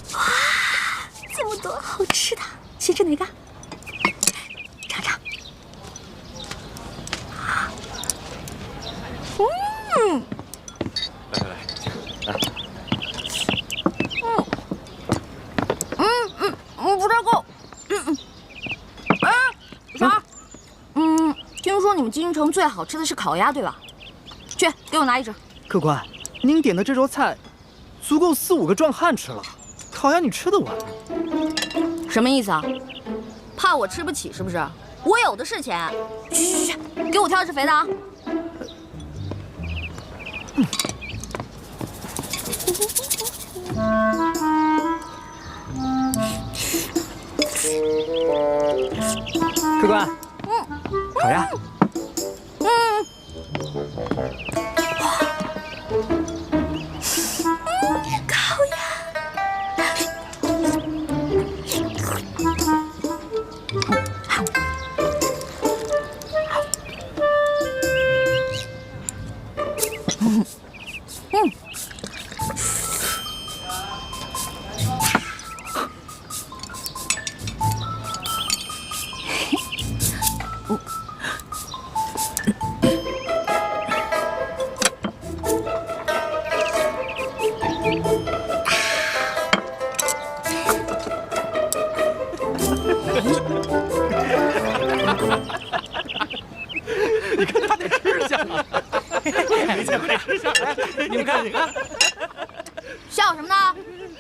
哇，这么多好吃的，先吃哪个？尝尝。嗯。来，不太够。啥？听说你们京城最好吃的是烤鸭，对吧？去，给我拿一只。客官，您点的这桌菜，足够4、5个壮汉吃了。烤鸭你吃得完？什么意思啊？怕我吃不起是不是？我有的是钱。去，给我挑一只肥的啊！客官，烤鸭。烤鸭。你看他得吃相啊！你先快吃相，来，你们看，你看，笑什么呢？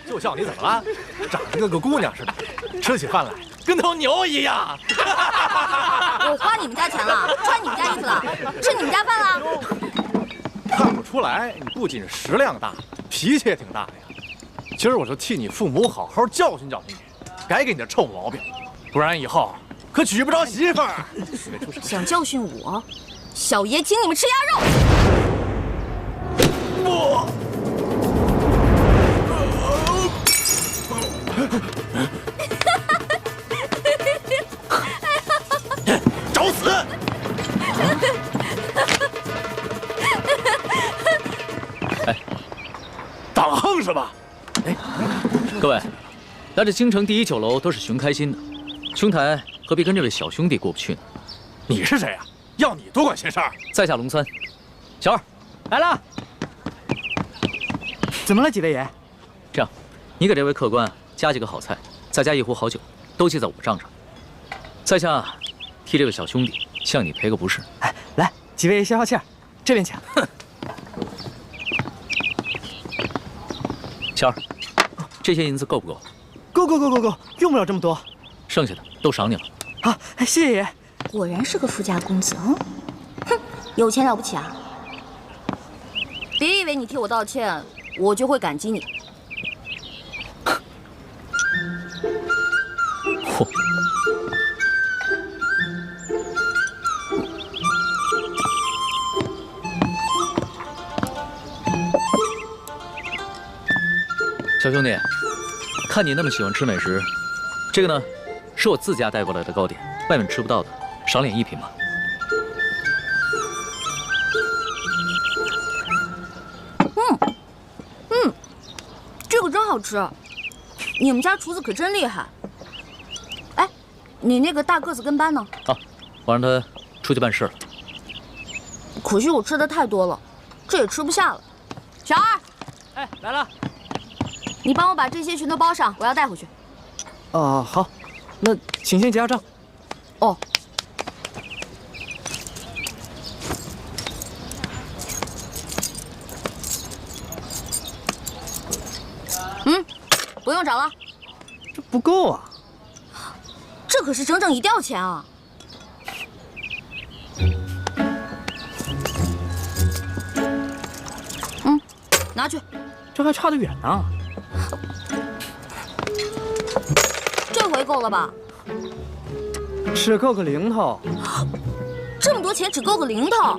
就笑你怎么了？长得跟个姑娘似的，吃起饭来跟头牛一样。我花你们家钱了，穿你们家衣服了，吃你们家饭了。看不出来，你不仅食量大，脾气也挺大的呀。今儿我就替你父母好好教训教训你，改给你的臭毛病，不然以后可娶不着媳妇儿。想教训我，小爷请你们吃鸭肉。不。找死！哎，挡横是吧？哎，各位，来这京城第1酒楼都是寻开心的，兄台何必跟这位小兄弟过不去呢？你是谁呀？要你多管闲事儿？在下龙三，小二来了。怎么了，几位爷？这样，你给这位客官加几个好菜，再加1壶好酒，都记在我账上。在下替这个小兄弟向你赔个不是。哎，来，几位爷消消气儿，这边请。哼。小二，这些银子够不够？够，用不了这么多。剩下的都赏你了。好，谢谢爷。果然是个富家公子，哼，有钱了不起啊！别以为你替我道歉，我就会感激你。嚯！小兄弟，看你那么喜欢吃美食，这个呢，是我自家带过来的糕点，外面吃不到的，赏脸1品吧。这个真好吃，你们家厨子可真厉害。哎，你那个大个子跟班呢？啊，我让他出去办事了。可惜我吃的太多了，这也吃不下了。小二，哎，来了。你帮我把这些全都包上，我要带回去。好，那请先结下账。哦。不用找了，这不够啊！这可是整整1吊钱啊！拿去。这还差得远呢。这回够了吧？只够个零头。这么多钱只够个零头？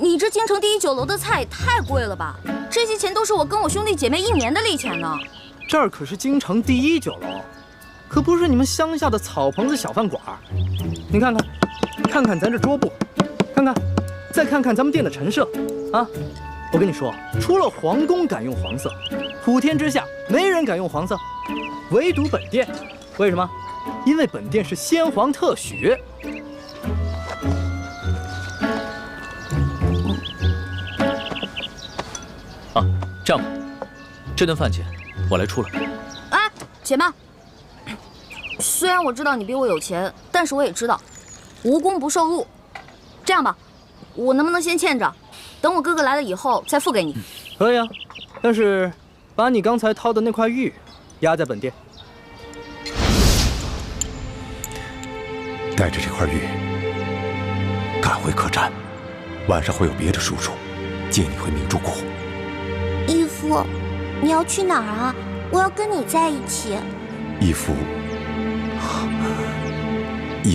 你这京城第1酒楼的菜也太贵了吧？这些钱都是我跟我兄弟姐妹1年的利钱呢。这儿可是京城第1酒楼，可不是你们乡下的草棚子小饭馆。你看看咱这桌布，再看看咱们店的陈设，啊！我跟你说，除了皇宫敢用黄色，普天之下没人敢用黄色，唯独本店。为什么？因为本店是先皇特许。啊，这样吧，这顿饭钱我来出了。哎，且慢。虽然我知道你比我有钱，但是我也知道，无功不受禄。这样吧，我能不能先欠着，等我哥哥来了以后再付给你？可以啊，但是把你刚才掏的那块玉压在本店。带着这块玉赶回客栈，晚上会有别的叔叔接你回明珠谷。义父，你要去哪儿啊？我要跟你在一起。义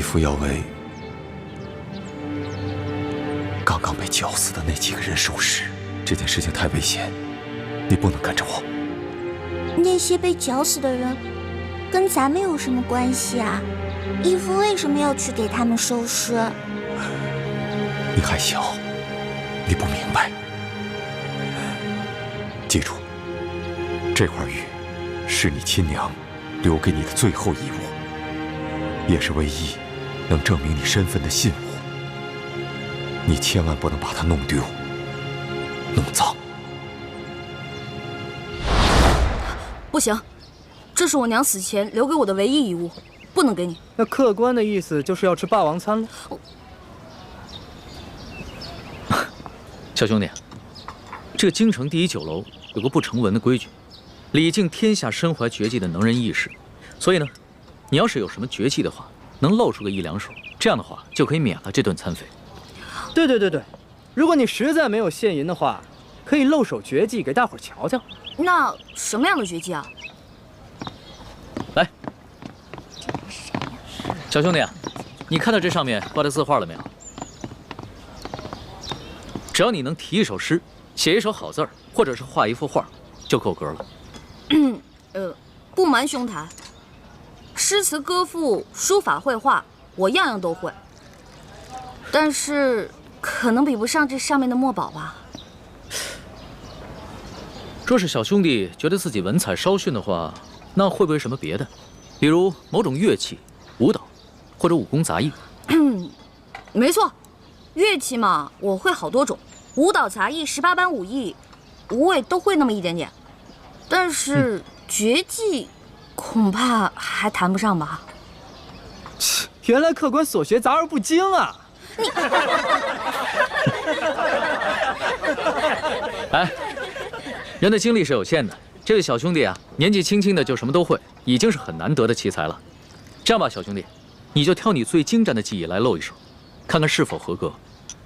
父要为刚刚被绞死的那几个人收尸。这件事情太危险，你不能跟着我。那些被绞死的人跟咱们有什么关系啊？义父为什么要去给他们收尸？你还小，你不明白。记住，这块玉是你亲娘留给你的最后遗物，也是唯一能证明你身份的信物。你千万不能把它弄丢、弄脏。不行，这是我娘死前留给我的唯一遗物，不能给你。那客官的意思就是要吃霸王餐了。小兄弟，这个京城第一酒楼有个不成文的规矩，礼敬天下身怀绝技的能人异士。所以呢，你要是有什么绝技的话，能露出个一两手，这样的话就可以免了这顿餐费。对，如果你实在没有现银的话，可以露手绝技给大伙儿瞧瞧。那什么样的绝技啊？来，小兄弟，你看到这上面挂的字画了没有？只要你能题一首诗，写一首好字儿，或者是画一幅画，就够格了。不瞒兄台，诗词歌赋、书法绘画，我样样都会，但是可能比不上这上面的墨宝吧。若是小兄弟觉得自己文采稍逊的话，那会不会什么别的，比如某种乐器、舞蹈，或者武功杂艺？没错，乐器嘛，我会好多种，舞蹈、杂艺、18般武艺，我也都会那么一点点。但是绝技，恐怕还谈不上吧。原来客官所学杂而不精啊！哎，人的精力是有限的，这位小兄弟啊，年纪轻轻的就什么都会，已经是很难得的奇才了。这样吧，小兄弟，你就挑你最精湛的技艺来露一手，看看是否合格。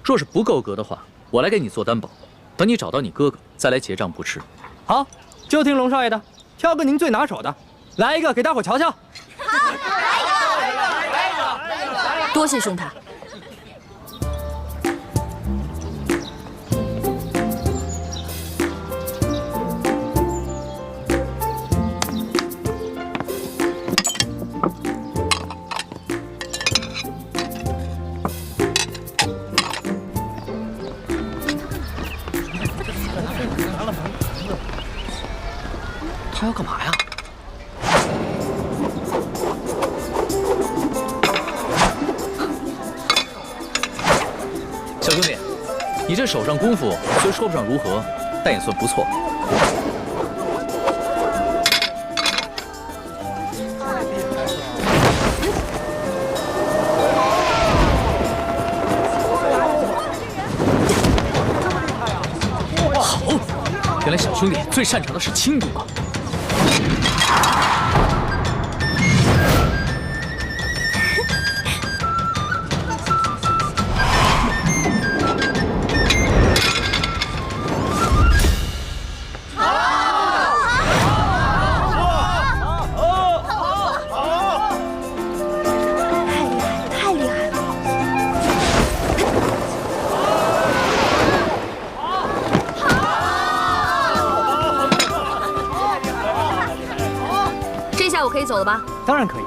若是不够格的话，我来给你做担保，等你找到你哥哥再来结账不迟。好，就听龙少爷的，挑个您最拿手的，来一个给大伙瞧瞧。多谢兄台。他要干嘛呀？小兄弟，你这手上功夫虽说不上如何，但也算不错。好，原来小兄弟最擅长的是轻功啊！可以走了吧？当然可以，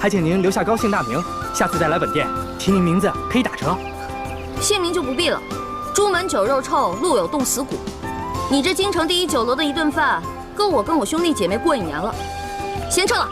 还请您留下高姓大名，下次再来本店提您名字可以打折。姓名就不必了，朱门酒肉臭，路有冻死骨。你这京城第一酒楼的一顿饭，够我跟我兄弟姐妹过1年了，先撤了。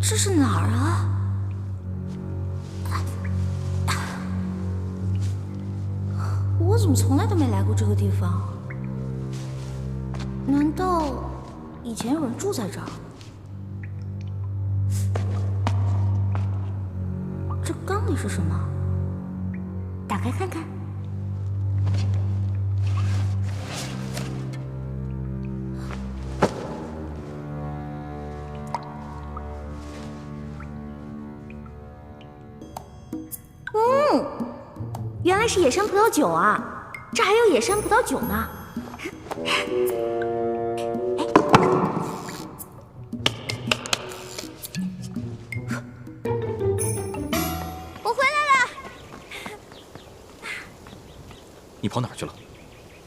这是哪儿啊？我怎么从来都没来过这个地方？难道以前有人住在这儿？这缸里是什么？打开看看。原来是野山葡萄酒啊！这还有野山葡萄酒呢。我回来了。你跑哪儿去了？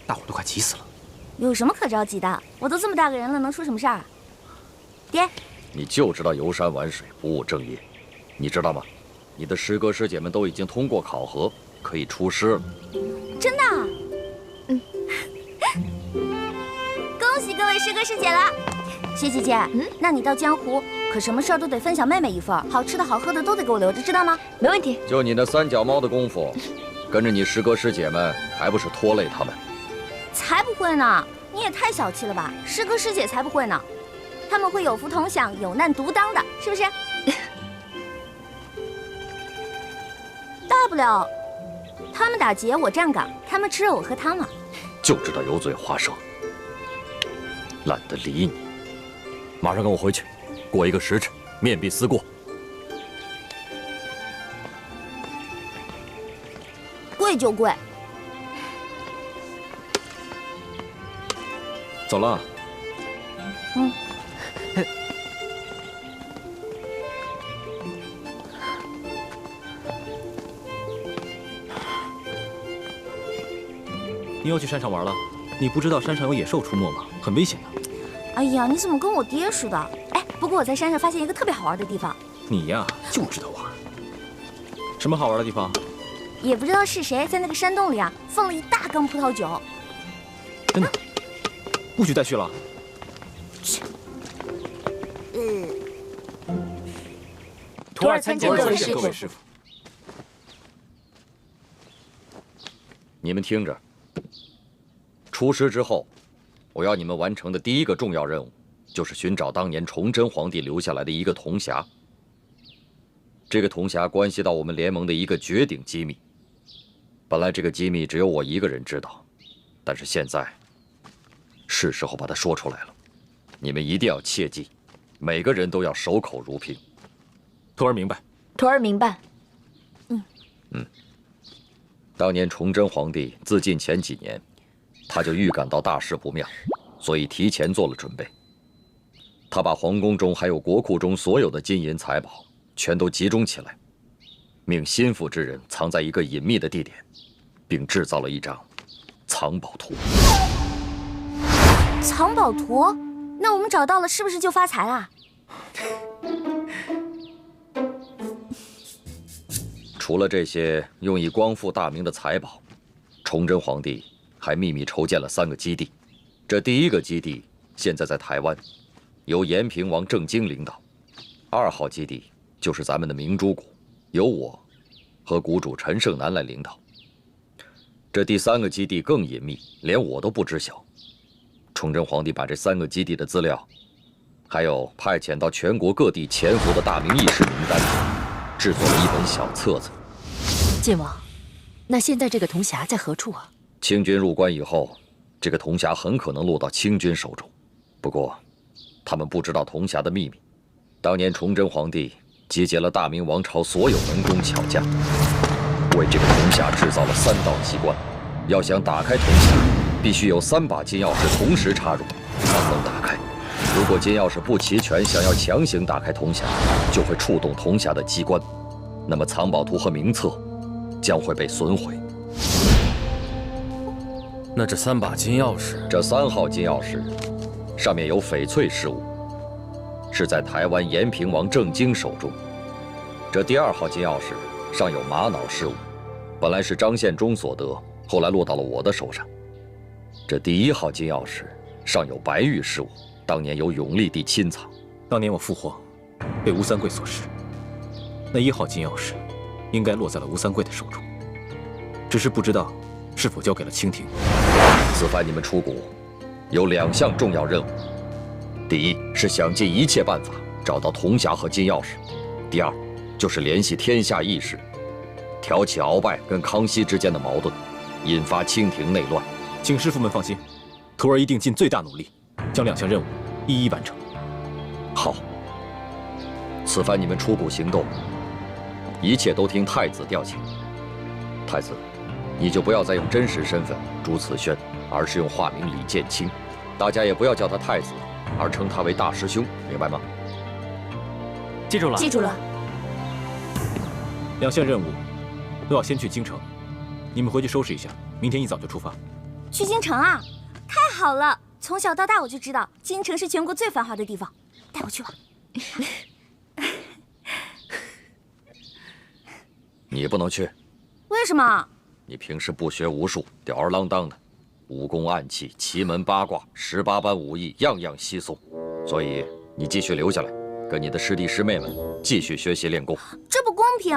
大伙都快急死了。有什么可着急的？我都这么大个人了，能出什么事儿？爹，你就知道游山玩水，不务正业，你知道吗？你的师哥师姐们都已经通过考核，可以出师了。真的？恭喜各位师哥师姐了。薛姐姐，那你到江湖可什么事儿都得分享妹妹一份，好吃的好喝的都得给我留着，知道吗？没问题。就你那3脚猫的功夫，跟着你师哥师姐们，还不是拖累他们？才不会呢！你也太小气了吧！师哥师姐才不会呢，他们会有福同享，有难独当的，是不是？大不了他们打劫，我站岗；他们吃肉，我喝汤嘛。就知道油嘴滑舌，懒得理你。马上跟我回去，过1个时辰，面壁思过。跪就跪。走了。你又去山上玩了？你不知道山上有野兽出没吗？很危险的。哎呀，你怎么跟我爹似的？哎，不过我在山上发现一个特别好玩的地方。你呀，就知道玩。什么好玩的地方？也不知道是谁在那个山洞里啊，放了一大缸葡萄酒。真的？不许再去了。徒儿参见各位师傅。你们听着，出师之后，我要你们完成的第1个重要任务，就是寻找当年崇祯皇帝留下来的一个铜匣。这个铜匣关系到我们联盟的一个绝顶机密。本来这个机密只有我一个人知道，但是现在是时候把它说出来了。你们一定要切记，每个人都要守口如瓶。徒儿明白。徒儿明白。当年崇祯皇帝自尽前几年，他就预感到大事不妙，所以提前做了准备。他把皇宫中还有国库中所有的金银财宝全都集中起来，命心腹之人藏在一个隐秘的地点，并制造了一张藏宝图。藏宝图？那我们找到了，是不是就发财啦？除了这些用以光复大明的财宝，崇祯皇帝还秘密筹建了3个基地。这第1个基地现在在台湾，由延平王郑经领导；2号基地就是咱们的明珠谷，由我和谷主陈胜男来领导；这第3个基地更隐秘，连我都不知晓。崇祯皇帝把这3个基地的资料，还有派遣到全国各地潜伏的大明义士名单，制作了一本小册子。晋王，那现在这个铜匣在何处啊？清军入关以后，这个铜匣很可能落到清军手中。不过，他们不知道铜匣的秘密。当年崇祯皇帝集结了大明王朝所有能工巧匠，为这个铜匣制造了3道机关。要想打开铜匣，必须有3把金钥匙同时插入，才能打开。如果金钥匙不齐全，想要强行打开铜匣，就会触动铜匣的机关，那么藏宝图和名册将会被损毁。那这3把金钥匙，这3号金钥匙上面有翡翠饰物，是在台湾延平王郑经手中。这第2号金钥匙上有玛瑙饰物，本来是张献忠所得，后来落到了我的手上。这第1号金钥匙上有白玉饰物，当年由永历帝亲藏。当年我父皇被吴三桂所弑，那1号金钥匙应该落在了吴三桂的手中，只是不知道是否交给了清廷。此番你们出谷，有2项重要任务：第一是想尽一切办法找到铜匣和金钥匙；第二就是联系天下义士，挑起鳌拜跟康熙之间的矛盾，引发清廷内乱。请师傅们放心，徒儿一定尽最大努力，将2项任务一一完成。好，此番你们出谷行动，一切都听太子调遣。太子，你就不要再用真实身份朱慈轩，而是用化名李建清。大家也不要叫他太子，而称他为大师兄，明白吗？记住了。记住了。 2项任务都要先去京城，你们回去收拾一下，明天一早就出发。去京城啊？太好了！从小到大我就知道京城是全国最繁华的地方，带我去吧。你不能去。为什么？你平时不学无术，吊儿郎当的，武功暗器、奇门八卦、18般武艺，样样稀松。所以你继续留下来，跟你的师弟师妹们继续学习练功。这不公平！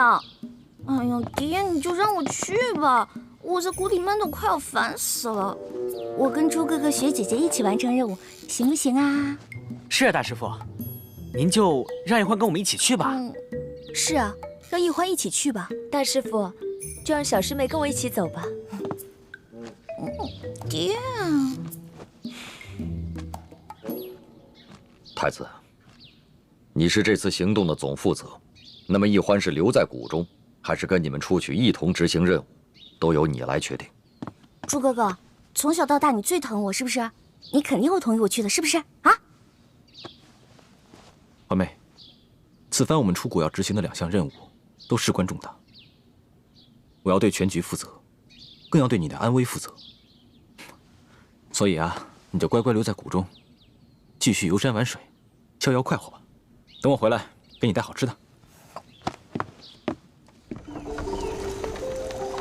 哎呀，爹，你就让我去吧，我在谷里闷得快要烦死了。我跟猪哥哥、学姐姐一起完成任务，行不行啊？是啊，大师傅，您就让一欢跟我们一起去吧。是啊，让一欢一起去吧。大师傅，就让小师妹跟我一起走吧。爹，太子，你是这次行动的总负责，那么一欢是留在谷中，还是跟你们出去一同执行任务，都由你来决定。猪哥哥，从小到大你最疼我，是不是？你肯定会同意我去的，是不是？啊？欢妹，此番我们出谷要执行的2项任务，都事关重大。我要对全局负责，更要对你的安危负责。所以啊，你就乖乖留在谷中，继续游山玩水，逍遥快活吧。等我回来，给你带好吃的。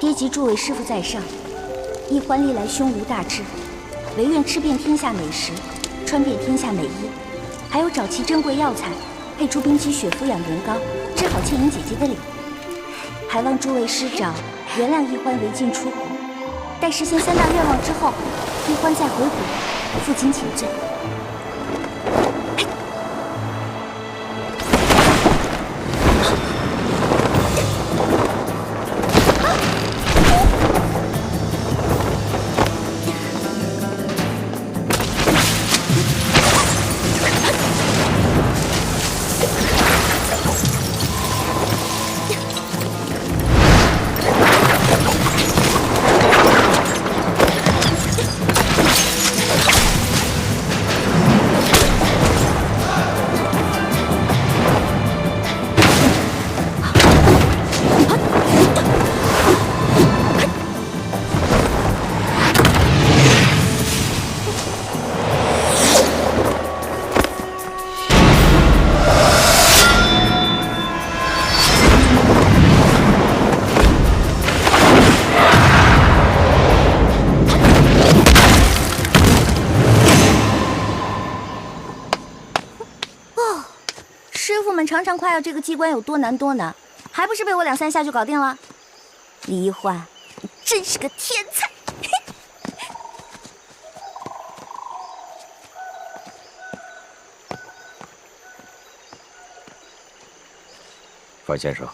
爹及诸位师傅在上，一欢历来胸无大志，唯愿吃遍天下美食，穿遍天下美衣，还有找齐珍贵药材，配出冰肌血肤养颜膏，治好倩影姐姐的脸。还望诸位师长原谅一欢违禁出谷，待实现3大愿望之后，一欢再回谷，负荆请罪。常常夸耀这个机关有多难多难，还不是被我2、3下就搞定了？李一欢，你真是个天才。范先生，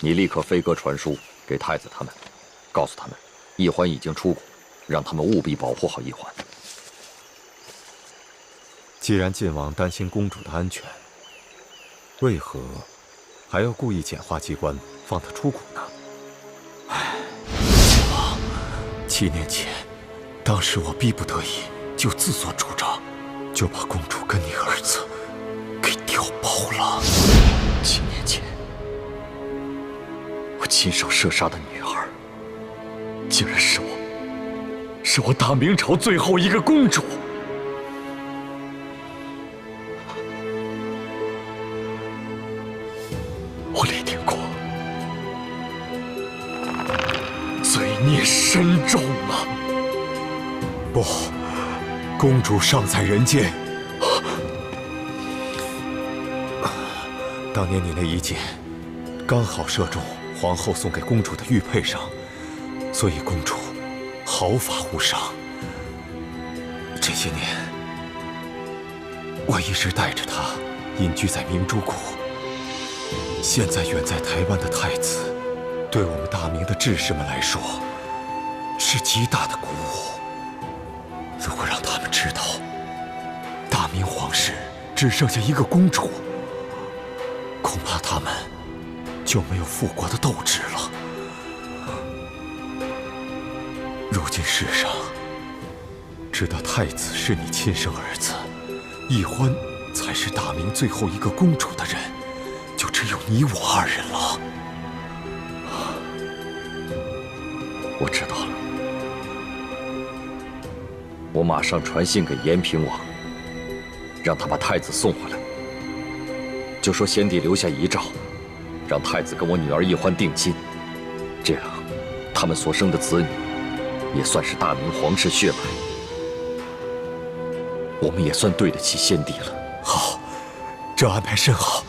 你立刻飞鸽传书给太子他们，告诉他们，奕欢已经出谷，让他们务必保护好奕欢。既然晋王担心公主的安全，为何还要故意简化机关，放她出谷呢？唉，晋王，7年前，当时我逼不得已，就自作主张，就把公主跟你儿子给调包了。7年前，我亲手射杀的女儿，竟然是我大明朝最后一个公主。我李定国罪孽深重啊！不，公主尚在人间。当年你那一箭，刚好射中皇后送给公主的玉佩上，所以公主毫发无伤。这些年，我一直带着她隐居在明珠谷。现在远在台湾的太子，对我们大明的志士们来说，是极大的鼓舞。如果让他们知道，大明皇室只剩下一个公主，恐怕他们就没有复国的斗志了。如今世上，知道太子是你亲生儿子，奕欢才是大明最后一个公主的人，就只有你我2人了。我知道了，我马上传信给延平王，让他把太子送回来。就说先帝留下遗诏，让太子跟我女儿奕欢定亲，这样他们所生的子女也算是大明皇室血脉，我们也算对得起先帝了。好，这安排甚好。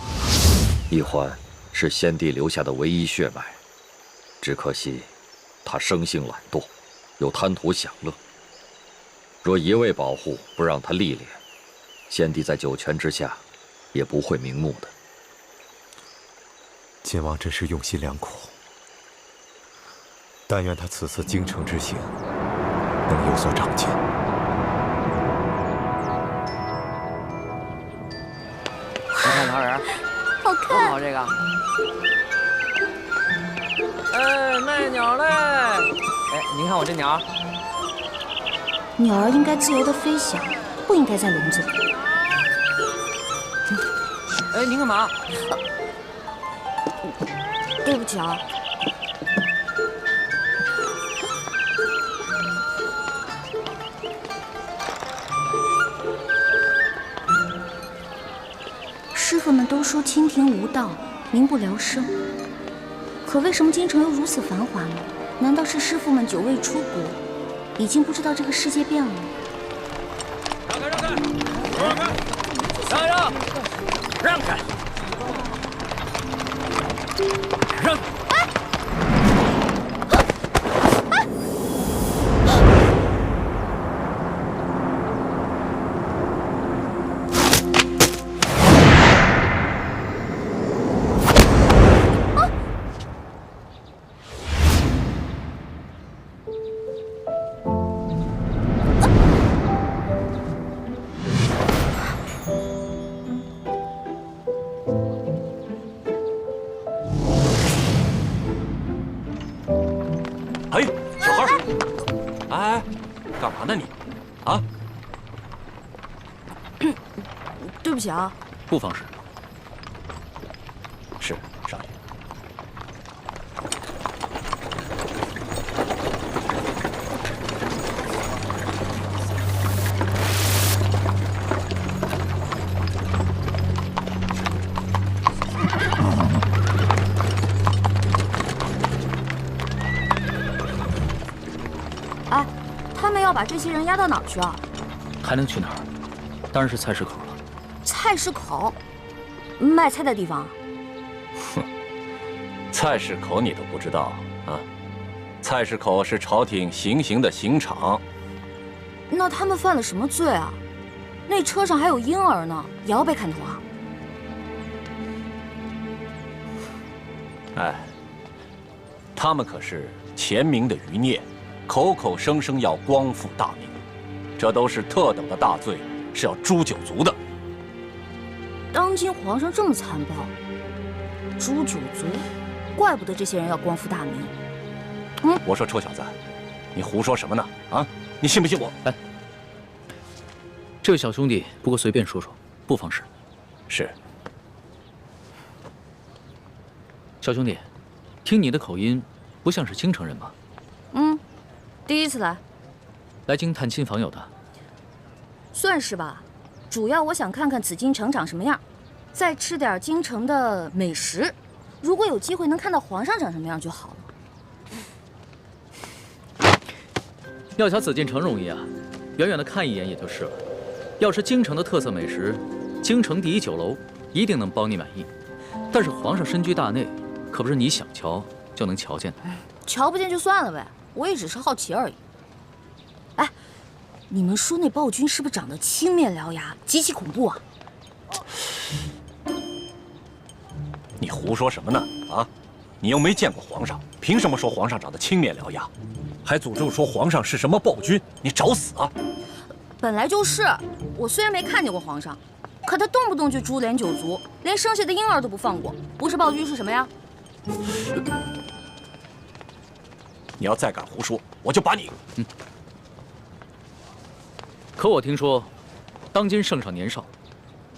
奕欢是先帝留下的唯一血脉，只可惜他生性懒惰，又贪图享乐。若一味保护，不让他历练，先帝在九泉之下也不会瞑目的。晋王真是用心良苦，但愿他此次京城之行能有所长进。你看桃仁，好看，多好这个！哎，卖鸟嘞！哎，您看我这鸟。鸟儿应该自由的飞翔，不应该在笼子里。哎，您干嘛？对不起啊。师傅们都说清贫无道，民不聊生。可为什么京城又如此繁华呢？难道是师傅们久未出国，已经不知道这个世界变了吗？让开！让开！让！哎，小孩儿，哎，干嘛呢你？啊？对不起啊。不妨事。是，少爷。哎，他们要把这些人押到哪儿去啊？还能去哪儿？当然是菜市口了。菜市口，卖菜的地方。哼，菜市口你都不知道啊？菜市口是朝廷行刑的刑场。那他们犯了什么罪啊？那车上还有婴儿呢，也要被砍头啊？哎，他们可是前明的余孽，口口声声要光复大明，这都是特等的大罪，是要诛九族的。当今皇上这么残暴，诛九族，怪不得这些人要光复大明。我说臭小子，你胡说什么呢？啊，你信不信我？哎，这位小兄弟，不过随便说说，不妨事。是。小兄弟，听你的口音，不像是京城人吧？第一次来。来京探亲访友的。算是吧，主要我想看看紫禁城长什么样，再吃点京城的美食。如果有机会能看到皇上长什么样就好了。要瞧紫禁城容易啊，远远的看一眼也就是了。要吃京城的特色美食，京城第一酒楼一定能包你满意。但是皇上身居大内，可不是你想瞧就能瞧见的。瞧不见就算了呗，我也只是好奇而已。哎，你们说那暴君是不是长得青面獠牙，极其恐怖啊？你胡说什么呢？啊，你又没见过皇上，凭什么说皇上长得青面獠牙？还诅咒说皇上是什么暴君？你找死啊！本来就是，我虽然没看见过皇上，可他动不动就株连九族，连生下的婴儿都不放过，不是暴君是什么呀？你要再敢胡说，我就把你……可我听说，当今圣上年少，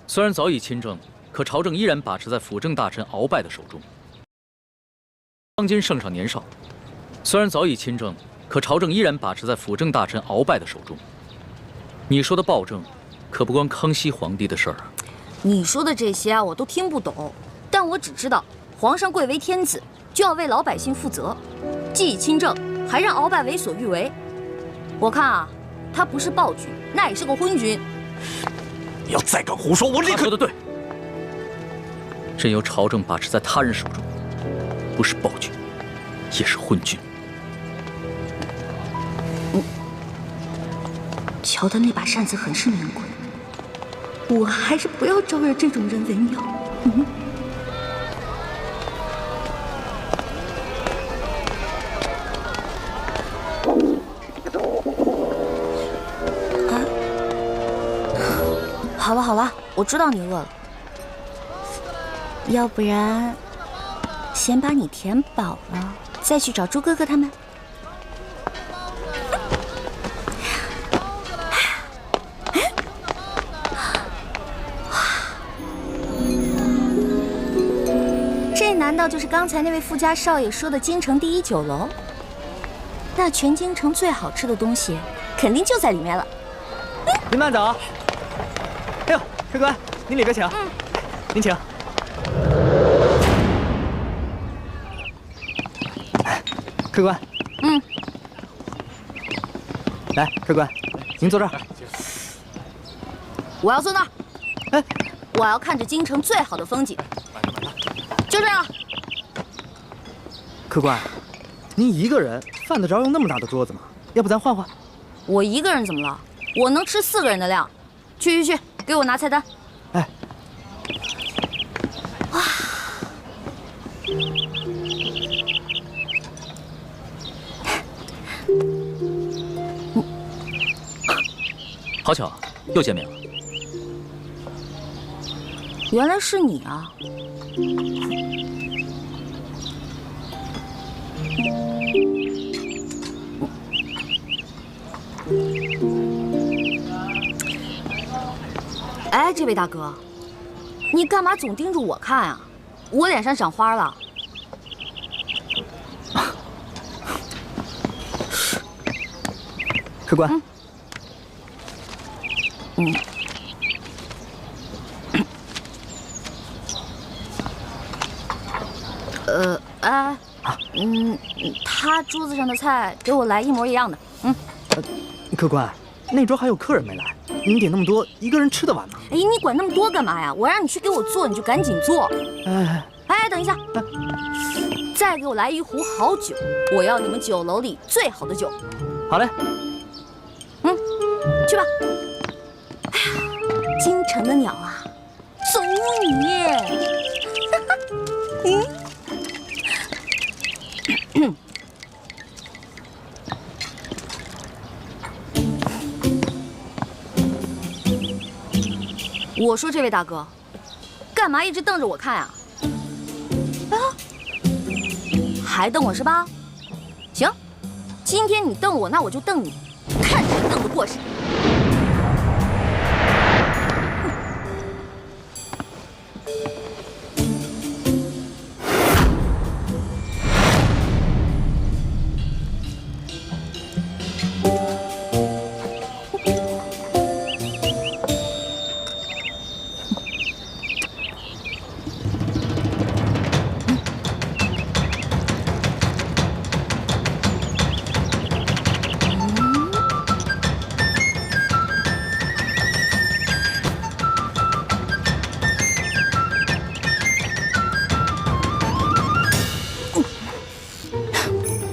虽然早已亲政，可朝政依然把持在辅政大臣鳌拜的手中。当今圣上年少，虽然早已亲政，可朝政依然把持在辅政大臣鳌拜的手中。你说的暴政，可不关康熙皇帝的事儿啊。你说的这些啊，我都听不懂，但我只知道，皇上贵为天子，就要为老百姓负责，既已亲政，还让鳌拜为所欲为。我看啊，他不是暴君，那也是个昏君。你要再敢胡说，我立刻……他说的对，任由朝政把持在他人手中，不是暴君，也是昏君。瞧他那把扇子很是名贵，我还是不要招惹这种人为妙。好了好了，我知道你饿了，要不然先把你填饱了，再去找猪哥哥他们。这难道就是刚才那位富家少爷说的京城第一酒楼？那全京城最好吃的东西，肯定就在里面了。您慢走。哎呦，客官，您里边请。您请。客官。来，客官，您坐这儿。我要坐那儿。哎，我要看着京城最好的风景。就这样。客官，您一个人犯得着用那么大的桌子吗？要不咱换换？我一个人怎么了？我能吃4个人的量。去，给我拿菜单。哎。哇。好巧，又见面了。原来是你啊！哎，这位大哥，你干嘛总盯着我看啊？我脸上长花了。客官。他桌子上的菜给我来一模一样的。客官，那桌还有客人没来，您点那么多，一个人吃得完吗？哎，你管那么多干嘛呀？我让你去给我做，你就赶紧做。哎，等一下，再给我来一壶好酒，我要你们酒楼里最好的酒。好嘞。去吧。哎呀，京城的鸟啊，走你！我说这位大哥，干嘛一直瞪着我看啊？还瞪我是吧？行，今天你瞪我，那我就瞪你，看谁瞪得过谁。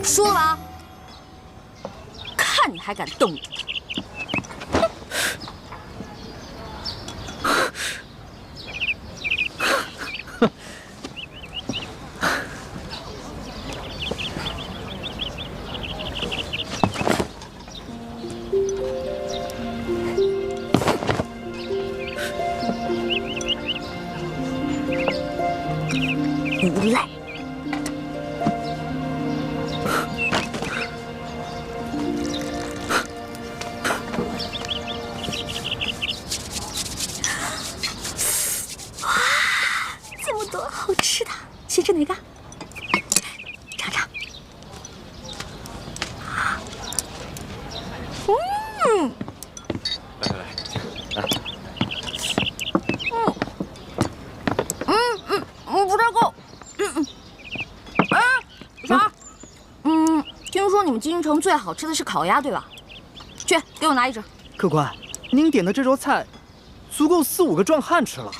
说了吧，看你还敢瞪我！无赖！好吃的，先吃哪个？尝尝。不太够。啥？听说你们京城最好吃的是烤鸭，对吧？去，给我拿一只。客官，您点的这桌菜，足够4、5个壮汉吃了。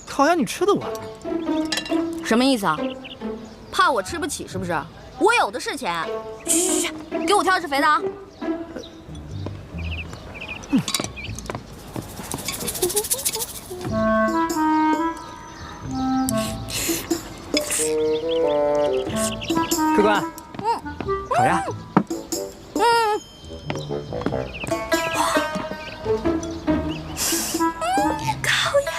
烤鸭你吃得完？什么意思啊？怕我吃不起是不是？我有的是钱。去，给我挑只肥的啊！客官，烤鸭。烤鸭。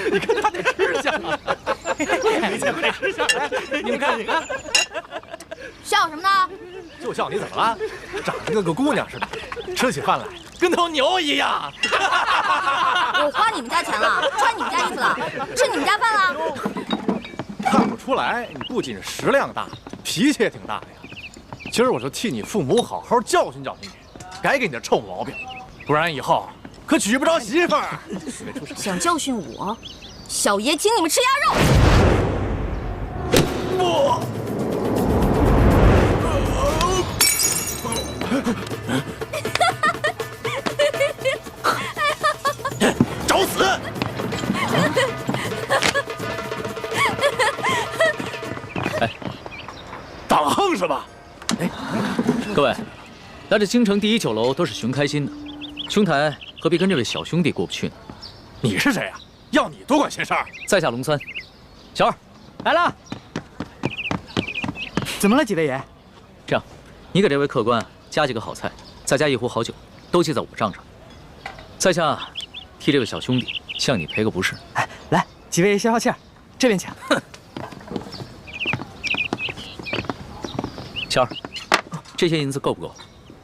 你看他那吃相啊！快吃下来！你们看，你看，笑什么呢？就笑你怎么了？长得跟个姑娘似的，吃起饭来跟头牛一样。我花你们家钱了，穿你们家衣服了，吃你们家饭了。看不出来，你不仅食量大，脾气也挺大的呀。今儿我就替你父母好好教训教训你，改给你的臭毛病，不然以后可娶不着媳妇儿。想教训我，小爷请你们吃鸭肉。不。找死！哎，当横是吧？哎，各位，来这京城第一酒楼都是寻开心的，兄台何必跟这位小兄弟过不去呢？你是谁呀？要你多管闲事儿？在下龙三，小二，来了。怎么了，几位爷？这样，你给这位客官加几个好菜，再加一壶好酒，都记在我账上。在下替这位小兄弟向你赔个不是。哎，来，几位爷消消气儿，这边请。哼。小二，这些银子够不够？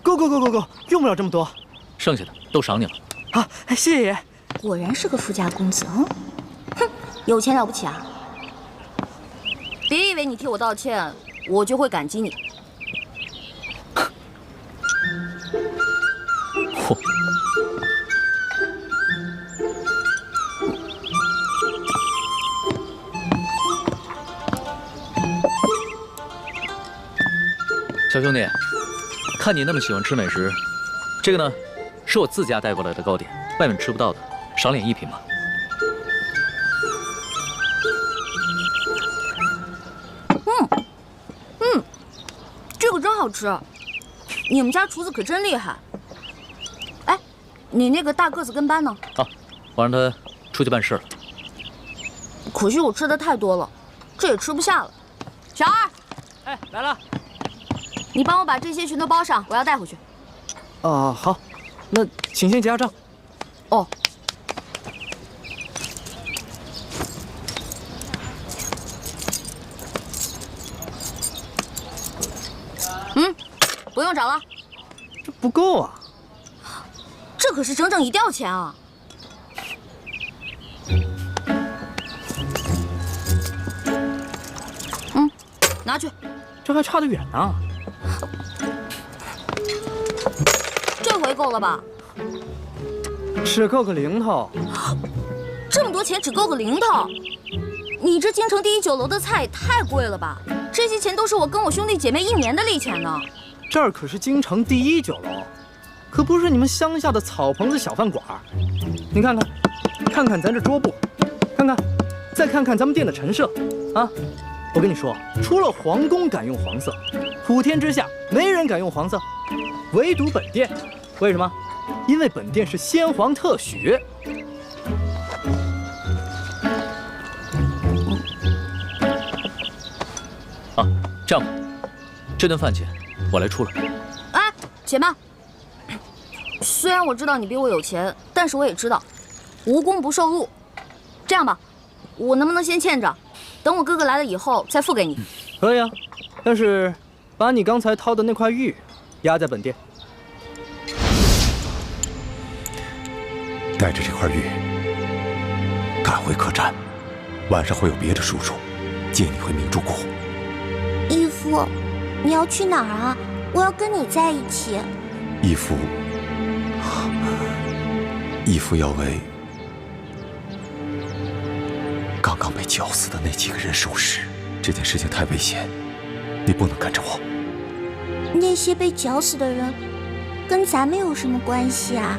够，用不了这么多。剩下的都赏你了。好，谢爷。果然是个富家公子啊！哼，有钱了不起啊？别以为你替我道歉，我就会感激你。嚯！小兄弟，看你那么喜欢吃美食，这个呢，是我自家带过来的糕点，外面吃不到的，赏脸一品吧。这个真好吃，你们家厨子可真厉害。哎，你那个大个子跟班呢？啊，我让他出去办事了。可惜我吃的太多了，这也吃不下了。小二，哎，来了。你帮我把这些全都包上，我要带回去。好，那请先结下账。哦。不用找了，这不够啊！这可是整整1吊钱啊！拿去。这还差得远呢。这回够了吧？只够个零头。这么多钱只够个零头？你这京城第1酒楼的菜也太贵了吧？这些钱都是我跟我兄弟姐妹1年的利钱呢。这儿可是京城第1酒楼，可不是你们乡下的草棚子小饭馆。你看看咱这桌布，再看看咱们店的陈设，啊！我跟你说，除了皇宫敢用黄色，普天之下没人敢用黄色，唯独本店。为什么？因为本店是先皇特许。啊，这样吧，这顿饭钱我来出了。哎，且慢。虽然我知道你比我有钱，但是我也知道，无功不受禄。这样吧，我能不能先欠着，等我哥哥来了以后再付给你？可以啊，但是把你刚才掏的那块玉压在本店。带着这块玉赶回客栈，晚上会有别的叔叔接你回明珠谷。义父，你要去哪儿啊？我要跟你在一起。义父要为刚刚被绞死的那几个人收尸。这件事情太危险，你不能跟着我。那些被绞死的人跟咱们有什么关系啊？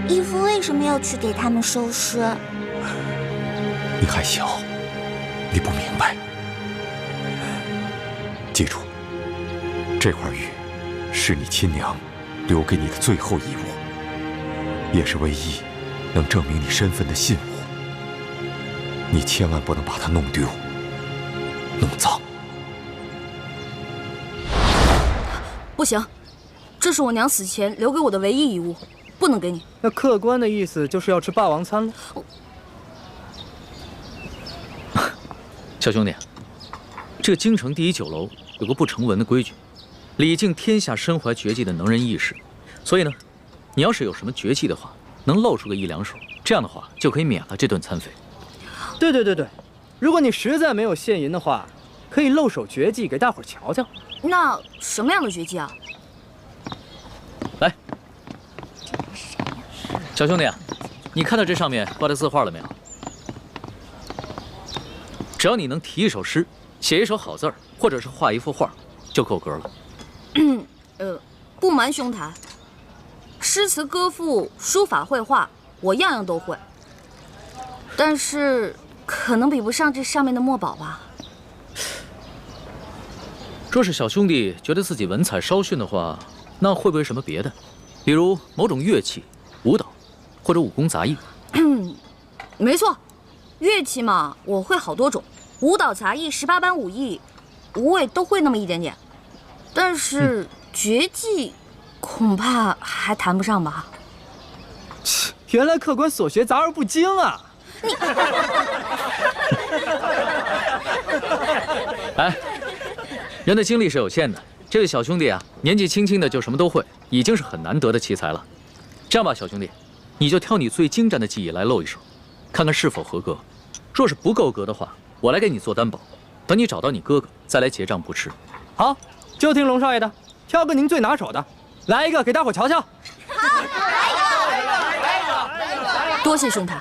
义父为什么要去给他们收尸？你还小，你不明白。记住，这块玉是你亲娘留给你的最后遗物，也是唯一能证明你身份的信物。你千万不能把它弄丢、弄脏。不行，这是我娘死前留给我的唯一遗物，不能给你。那客官的意思就是要吃霸王餐了。小兄弟，这个京城第1酒楼有个不成文的规矩，礼敬天下身怀绝技的能人异士。所以呢，你要是有什么绝技的话，能露出个1、2手，这样的话就可以免了这顿餐费。对，如果你实在没有现银的话，可以露手绝技给大伙儿瞧瞧。那什么样的绝技啊？来，小兄弟啊，你看到这上面挂的字画了没有？只要你能题一首诗，写一首好字儿，或者是画一幅画，就够格了。不瞒兄台，诗词歌赋、书法绘画，我样样都会，但是可能比不上这上面的墨宝吧。若是小兄弟觉得自己文采稍逊的话，那会不会什么别的，比如某种乐器、舞蹈，或者武功杂艺？没错，乐器嘛，我会好多种，舞蹈、杂艺、18般武艺，我也都会那么一点点。但是绝技，恐怕还谈不上吧。原来客官所学杂而不精啊！你，哎，人的精力是有限的，这位小兄弟啊，年纪轻轻的就什么都会，已经是很难得的奇才了。这样吧，小兄弟，你就挑你最精湛的技艺来露一手，看看是否合格。若是不够格的话，我来给你做担保，等你找到你哥哥再来结账不迟。好，就听龙少爷的，挑个您最拿手的，来一个给大伙瞧瞧。好，来一个。多谢兄台。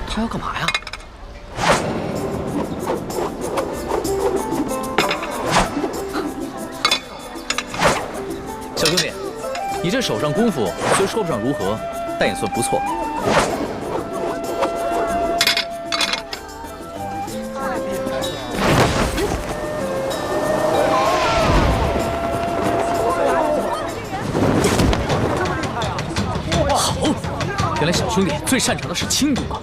他要干嘛呀？小兄弟，你这手上功夫虽说不上如何，但也算不错。好，原来小兄弟最擅长的是轻功啊！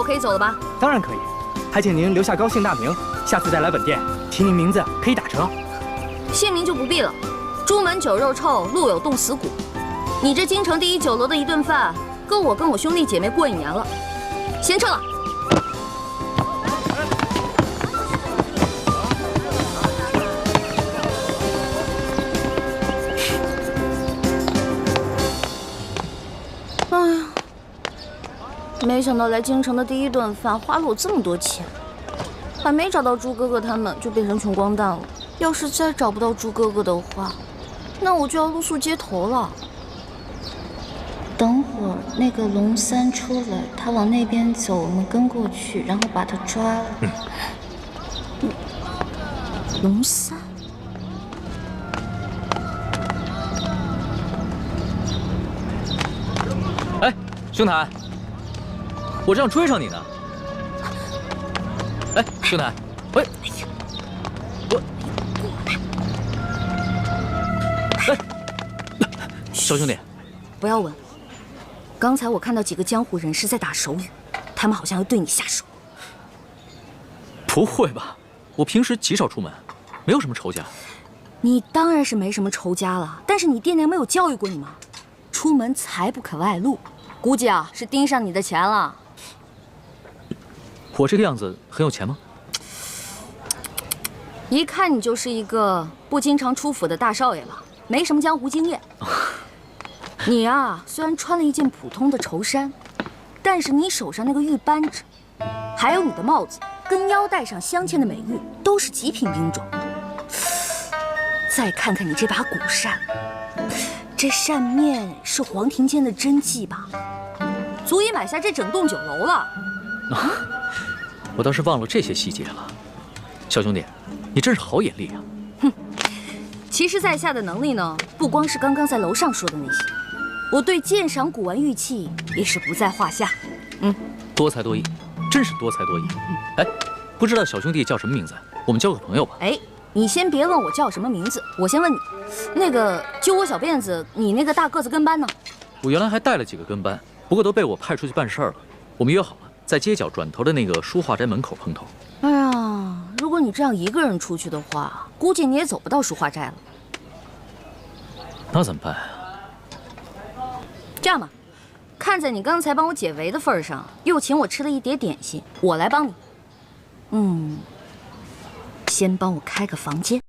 可以走了吧？当然可以，还请您留下高姓大名，下次再来本店提您名字可以打折。姓名就不必了，朱门酒肉臭，路有冻死骨。你这京城第一酒楼的一顿饭，够我跟我兄弟姐妹过1年了。先撤了。哎呀。没想到来京城的第一顿饭花了我这么多钱，还没找到朱哥哥他们就变成穷光蛋了。要是再找不到朱哥哥的话，那我就要露宿街头了。等会儿那个龙三出来，他往那边走，我们跟过去，然后把他抓了。龙三。哎，兄台。我正追上你呢。哎，兄台，喂，哎，小兄弟，不要问。刚才我看到几个江湖人士在打手语，他们好像要对你下手。不会吧？我平时极少出门，没有什么仇家。你当然是没什么仇家了，但是你爹娘没有教育过你吗？出门财不可外露，估计啊是盯上你的钱了。我这个样子很有钱吗？一看你就是一个不经常出府的大少爷吧，没什么江湖经验。你呀，虽然穿了一件普通的绸衫，但是你手上那个玉扳指，还有你的帽子跟腰带上镶嵌的美玉，都是极品兵种。再看看你这把古扇，这扇面是黄庭坚的真迹吧？足以买下这整栋酒楼了。我倒是忘了这些细节了。小兄弟，你真是好眼力啊！哼，其实在下的能力呢，不光是刚刚在楼上说的那些，我对鉴赏古玩玉器也是不在话下。多才多艺，真是多才多艺。哎，不知道小兄弟叫什么名字？我们交个朋友吧。哎，你先别问我叫什么名字，我先问你，那个揪我小辫子，你那个大个子跟班呢？我原来还带了几个跟班，不过都被我派出去办事儿了。我们约好了，在街角转头的那个书画斋门口碰头。哎呀，如果你这样一个人出去的话，估计你也走不到书画斋了。那怎么办啊？这样吧，看在你刚才帮我解围的份上，又请我吃了一碟点心，我来帮你。先帮我开个房间。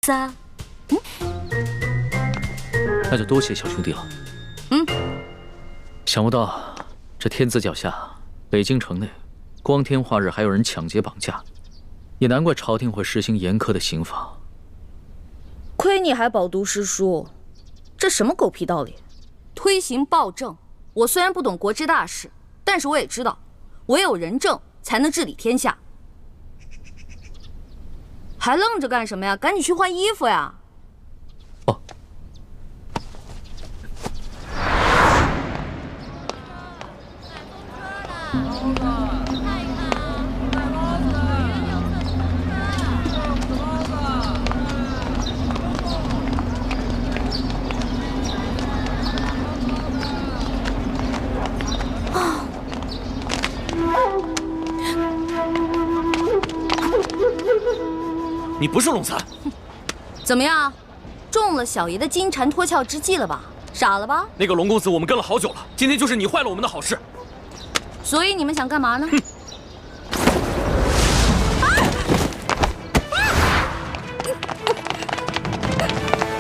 咋？那就多谢小兄弟了。想不到这天子脚下，北京城内，光天化日还有人抢劫绑架，也难怪朝廷会实行严苛的刑罚。亏你还饱读诗书，这什么狗屁道理？推行暴政，我虽然不懂国之大事，但是我也知道，唯有仁政才能治理天下。还愣着干什么呀？赶紧去换衣服呀！哦。你不是龙三，怎么样，中了小爷的金蝉脱壳之计了吧？傻了吧？那个龙公子我们跟了好久了，今天就是你坏了我们的好事。所以你们想干嘛呢？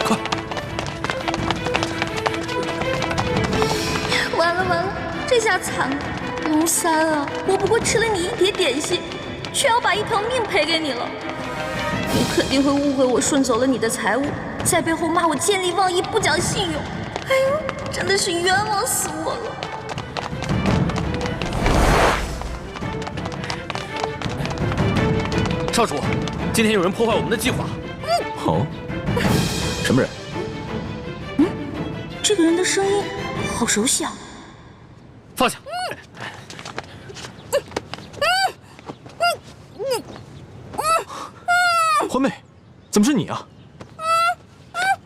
快！完了完了，这下惨了，龙三啊，我不过吃了你一碟点心，却要把一条命赔给你了。你肯定会误会我顺走了你的财物，在背后骂我见利忘义、不讲信用。哎呦，真的是冤枉死我了！少主，今天有人破坏我们的计划。哦，什么人？这个人的声音好熟悉啊！放下。欢妹，怎么是你啊？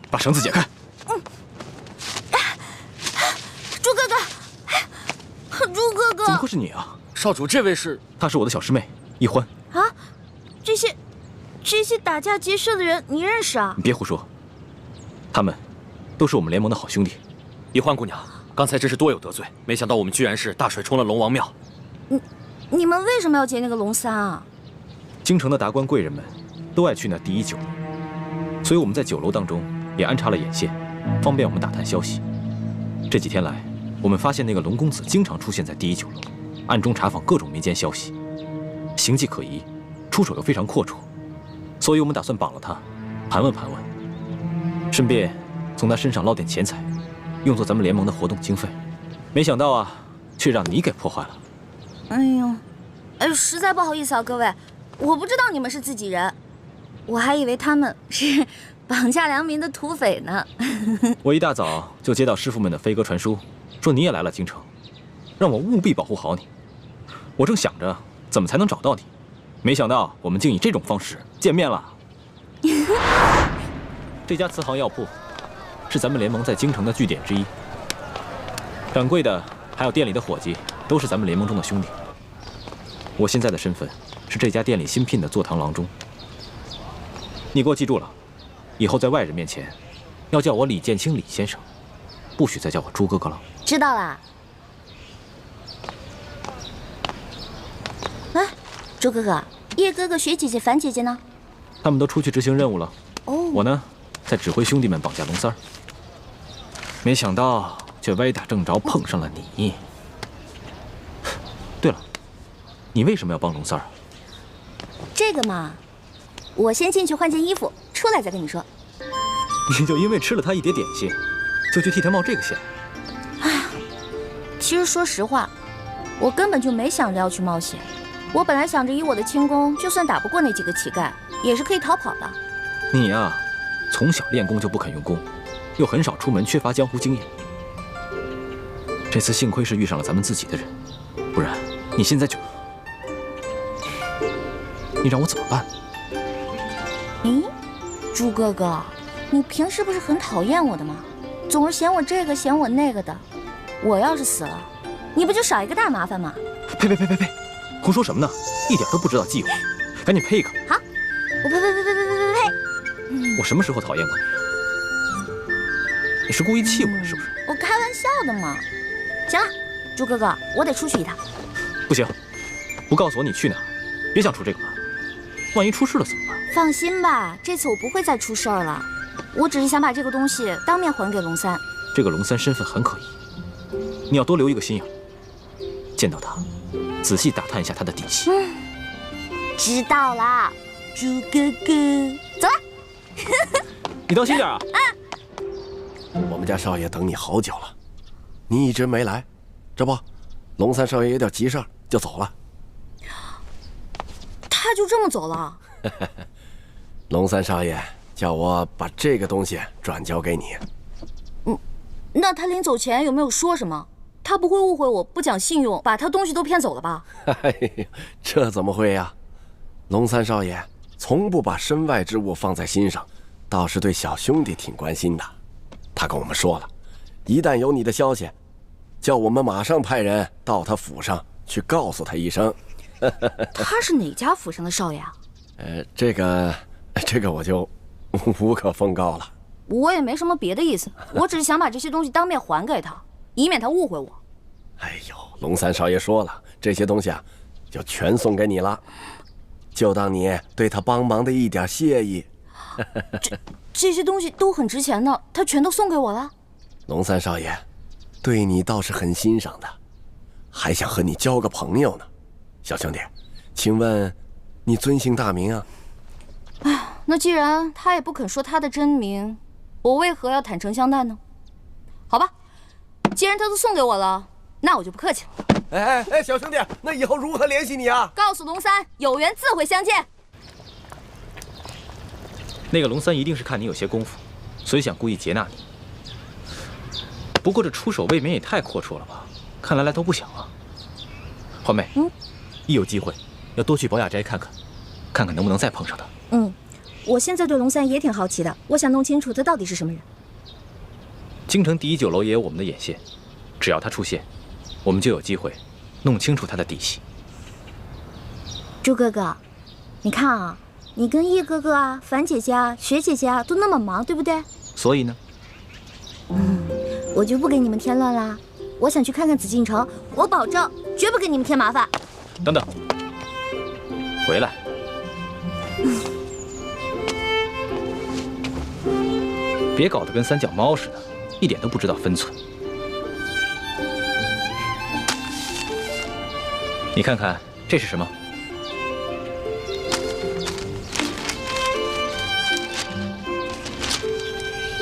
把绳子解开。猪哥哥，猪哥哥，怎么会是你啊？少主，这位是？她是我的小师妹一欢。啊，这些打架劫舍的人，你认识啊？你别胡说，他们都是我们联盟的好兄弟。一欢姑娘，刚才真是多有得罪，没想到我们居然是大水冲了龙王庙。你们为什么要劫那个龙三啊？京城的达官贵人们都爱去那第一酒楼，所以我们在酒楼当中也安插了眼线，方便我们打探消息。这几天来，我们发现那个龙公子经常出现在第一酒楼，暗中查访各种民间消息，行迹可疑，出手又非常阔绰，所以我们打算绑了他，盘问盘问，顺便从他身上捞点钱财，用作咱们联盟的活动经费。没想到啊，却让你给破坏了。哎呦，实在不好意思啊，各位，我不知道你们是自己人，我还以为他们是绑架良民的土匪呢。我一大早就接到师傅们的飞鸽传书，说你也来了京城，让我务必保护好你。我正想着怎么才能找到你，没想到我们竟以这种方式见面了。这家慈航药铺是咱们联盟在京城的据点之一，掌柜的还有店里的伙计都是咱们联盟中的兄弟。我现在的身份是这家店里新聘的坐堂郎中。你给我记住了，以后在外人面前要叫我李建清李先生，不许再叫我朱哥哥了。知道啦。哎，朱哥哥，叶哥哥、雪姐姐、樊姐姐呢？他们都出去执行任务了。哦，我呢，在指挥兄弟们绑架龙三儿。没想到却歪打正着碰上了你。对了，你为什么要帮龙三儿？这个嘛，我先进去换件衣服，出来再跟你说。你就因为吃了他一碟点心，就去替他冒这个险？哎，其实说实话，我根本就没想着要去冒险。我本来想着以我的轻功，就算打不过那几个乞丐，也是可以逃跑的。你呀，从小练功就不肯用功，又很少出门，缺乏江湖经验。这次幸亏是遇上了咱们自己的人，不然你现在就……你让我怎么办？咦，朱哥哥，你平时不是很讨厌我的吗？总是嫌我这个嫌我那个的。我要是死了，你不就少一个大麻烦吗？呸！胡说什么呢？一点都不知道忌讳，赶紧呸一个！好，我呸！我什么时候讨厌过你？你是故意气我的，是不是？我开玩笑的嘛。行了，朱哥哥，我得出去一趟。不行，不告诉我你去哪儿，别想出这个门。万一出事了怎么办？放心吧，这次我不会再出事儿了。我只是想把这个东西当面还给龙三。这个龙三身份很可疑，你要多留一个心眼。见到他，仔细打探一下他的底细。知道了，猪哥哥，走了。你当心点啊！我们家少爷等你好久了，你一直没来，这不，龙三少爷有点急事儿就走了。他就这么走了？龙三少爷叫我把这个东西转交给你。那他临走前有没有说什么？他不会误会我不讲信用，把他东西都骗走了吧？哎呀，这怎么会呀？龙三少爷从不把身外之物放在心上，倒是对小兄弟挺关心的。他跟我们说了，一旦有你的消息，叫我们马上派人到他府上去告诉他一声。他是哪家府上的少爷啊？这个我就无可奉告了。我也没什么别的意思，我只是想把这些东西当面还给他，以免他误会我。哎呦，龙三少爷说了，这些东西啊，就全送给你了，就当你对他帮忙的一点谢意。这些东西都很值钱的，他全都送给我了。龙三少爷对你倒是很欣赏的，还想和你交个朋友呢。小兄弟，请问你尊姓大名啊？哎，那既然他也不肯说他的真名，我为何要坦诚相待呢？好吧，既然他都送给我了，那我就不客气了。哎，小兄弟，那以后如何联系你啊？告诉龙三，有缘自会相见。那个龙三一定是看你有些功夫，所以想故意劫纳你。不过这出手未免也太阔绰了吧？看来来头不小啊。环妹，一有机会要多去宝雅斋看看，看看能不能再碰上他。我现在对龙三也挺好奇的，我想弄清楚他到底是什么人。京城第一酒楼也有我们的眼线，只要他出现，我们就有机会弄清楚他的底细。朱哥哥，你看啊，你跟叶哥哥啊、樊姐姐啊、雪姐姐啊都那么忙，对不对？所以呢？我就不给你们添乱啦。我想去看看紫禁城，我保证绝不给你们添麻烦。等等，回来。别搞得跟三脚猫似的，一点都不知道分寸。你看看这是什么？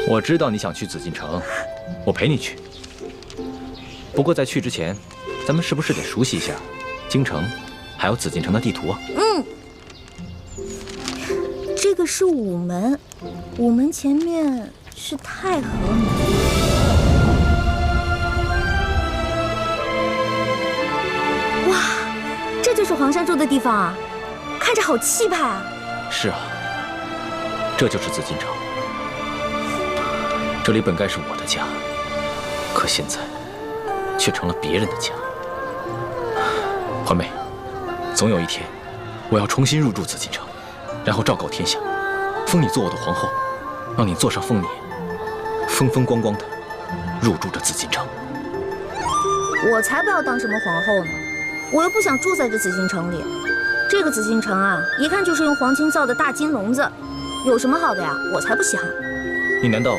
我知道你想去紫禁城，我陪你去。不过在去之前，咱们是不是得熟悉一下京城还有紫禁城的地图啊？这个是午门，午门前面是太和门。哇，这就是皇上住的地方啊，看着好气派啊！是啊，这就是紫禁城。这里本该是我的家，可现在却成了别人的家。环妹，总有一天，我要重新入住紫禁城，然后昭告天下，封你做我的皇后，让你坐上凤辇，风风光光的入住这紫禁城。我才不要当什么皇后呢，我又不想住在这紫禁城里。这个紫禁城啊，一看就是用黄金造的大金笼子，有什么好的呀？我才不稀罕。你难道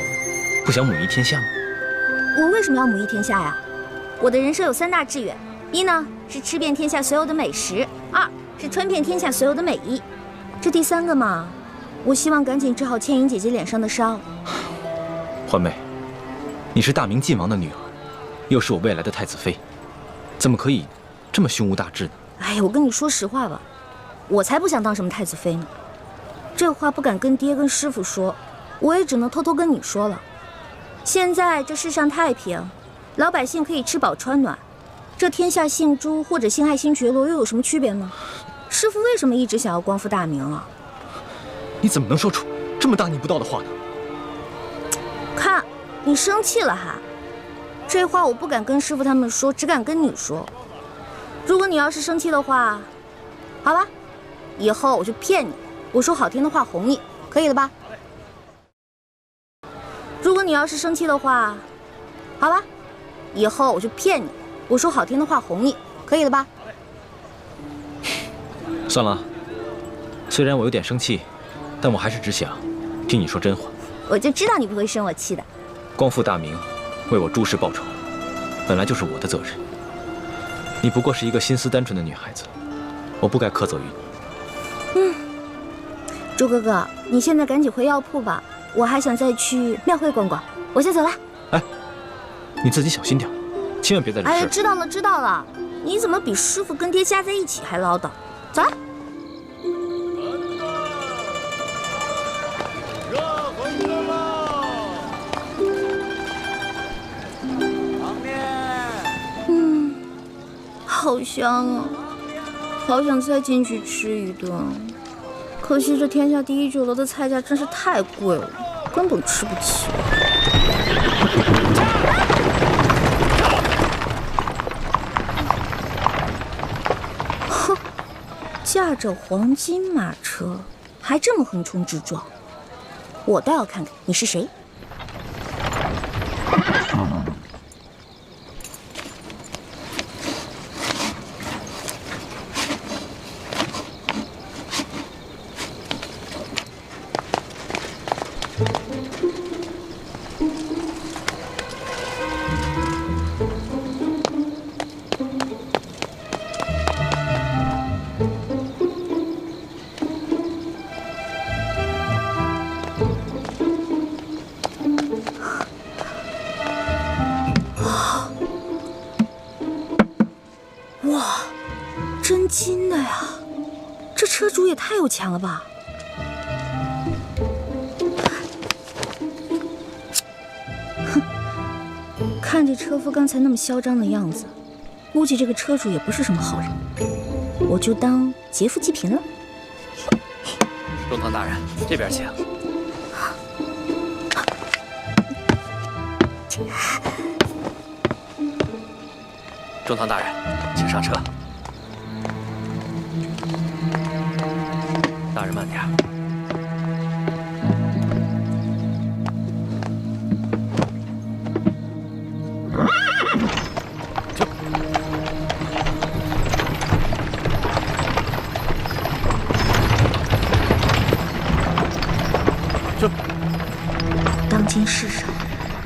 不想母仪天下吗？我为什么要母仪天下呀？我的人生有3大志愿，一呢是吃遍天下所有的美食，2是穿遍天下所有的美衣，这第3个嘛，我希望赶紧治好倩影姐姐脸上的伤。环妹，你是大明晋王的女儿，又是我未来的太子妃，怎么可以这么胸无大志呢？哎呀，我跟你说实话吧，我才不想当什么太子妃呢。这话不敢跟爹跟师傅说，我也只能偷偷跟你说了。现在这世上太平，老百姓可以吃饱穿暖，这天下姓朱或者姓爱新觉罗又有什么区别呢？师傅为什么一直想要光复大明啊？你怎么能说出这么大逆不道的话呢？看，你生气了还？这话我不敢跟师傅他们说，只敢跟你说。如果你要是生气的话，好吧，以后我就骗你，我说好听的话哄你，可以了吧？如果你要是生气的话，好吧，以后我就骗你，我说好听的话哄你，可以了吧？算了，虽然我有点生气，但我还是只想听你说真话。我就知道你不会生我气的。光复大明，为我诸事报仇，本来就是我的责任。你不过是一个心思单纯的女孩子，我不该苛责于你。朱哥哥，你现在赶紧回药铺吧，我还想再去庙会逛逛。我先走了。哎，你自己小心点，千万别在这事。哎，知道了知道了。你怎么比师傅跟爹加在一起还唠叨？走了。好香啊，好想再进去吃一顿。可惜这天下第一酒楼的菜价真是太贵了，根本吃不起。哼，驾着黄金马车，还这么横冲直撞，我倒要看看你是谁。哇，真金的呀！这车主也太有钱了吧！哼，看这车夫刚才那么嚣张的样子，估计这个车主也不是什么好人。我就当劫富济贫了。中堂大人，这边请。中堂大人，请上车。大人慢点。当今世上，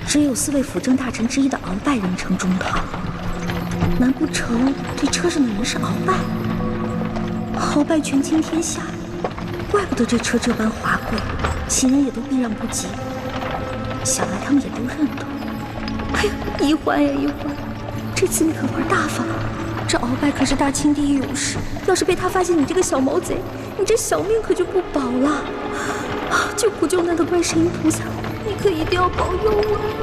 只有4位辅政大臣之一的鳌拜人称中堂。难不成这车上的人是鳌拜？鳌拜权倾天下，怪不得这车这般华贵，行人也都避让不及。想来他们也都认得。哎呀，一环呀一环，这次你可玩大发了。这鳌拜可是大清第一勇士，要是被他发现你这个小毛贼，你这小命可就不保了。救苦救难的观世音菩萨，你可一定要保佑我。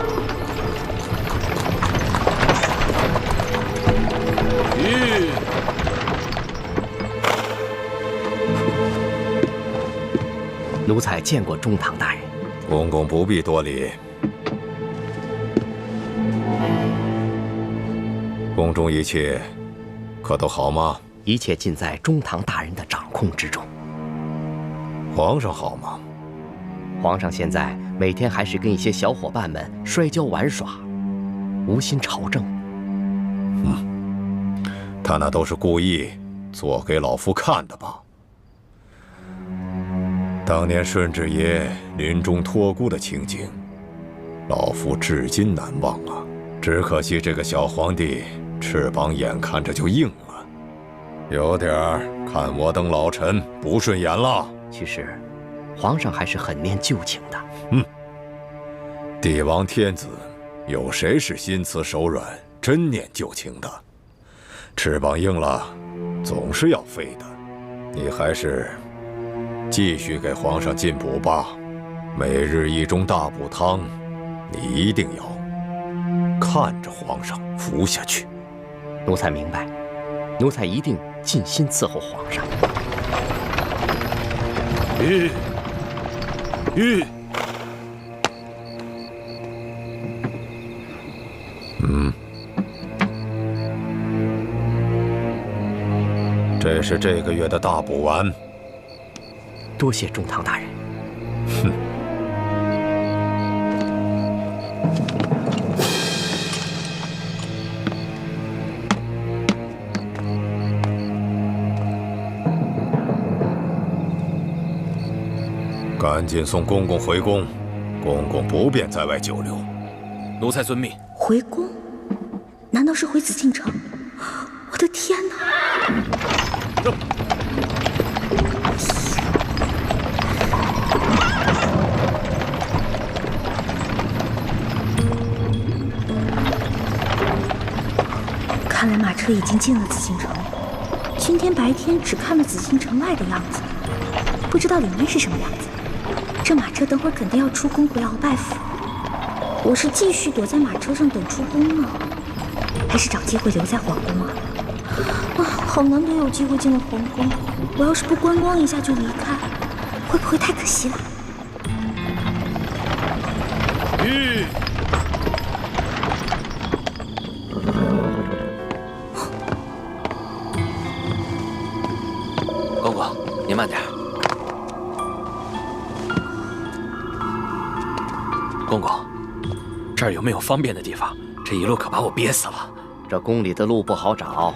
奴才见过中堂大人。公公不必多礼。宫中一切可都好吗？一切尽在中堂大人的掌控之中。皇上好吗？皇上现在每天还是跟一些小伙伴们摔跤玩耍，无心朝政。他那都是故意做给老夫看的吧？当年顺治爷临终托孤的情景，老夫至今难忘啊！只可惜这个小皇帝翅膀眼看着就硬了，有点看我等老臣不顺眼了。其实，皇上还是很念旧情的。帝王天子，有谁是心慈手软、真念旧情的？翅膀硬了，总是要飞的。你还是继续给皇上进补吧。每日1盅大补汤，你一定要看着皇上服下去。奴才明白，奴才一定尽心伺候皇上。这是这个月的大补丸。多谢中堂大人。赶紧送公公回宫，公公不便在外久留。奴才遵命。回宫？难道是回紫禁城？我的天哪！看来马车已经进了紫禁城。今天白天只看了紫禁城外的样子，不知道里面是什么样子。这马车等会儿肯定要出宫回鳌拜府。我是继续躲在马车上等出宫呢，还是找机会留在皇宫啊？啊，好难得有机会进了皇宫，我要是不观光一下就离开，会不会太可惜了？公公，您慢点。公公，这儿有没有方便的地方？这一路可把我憋死了。这宫里的路不好找，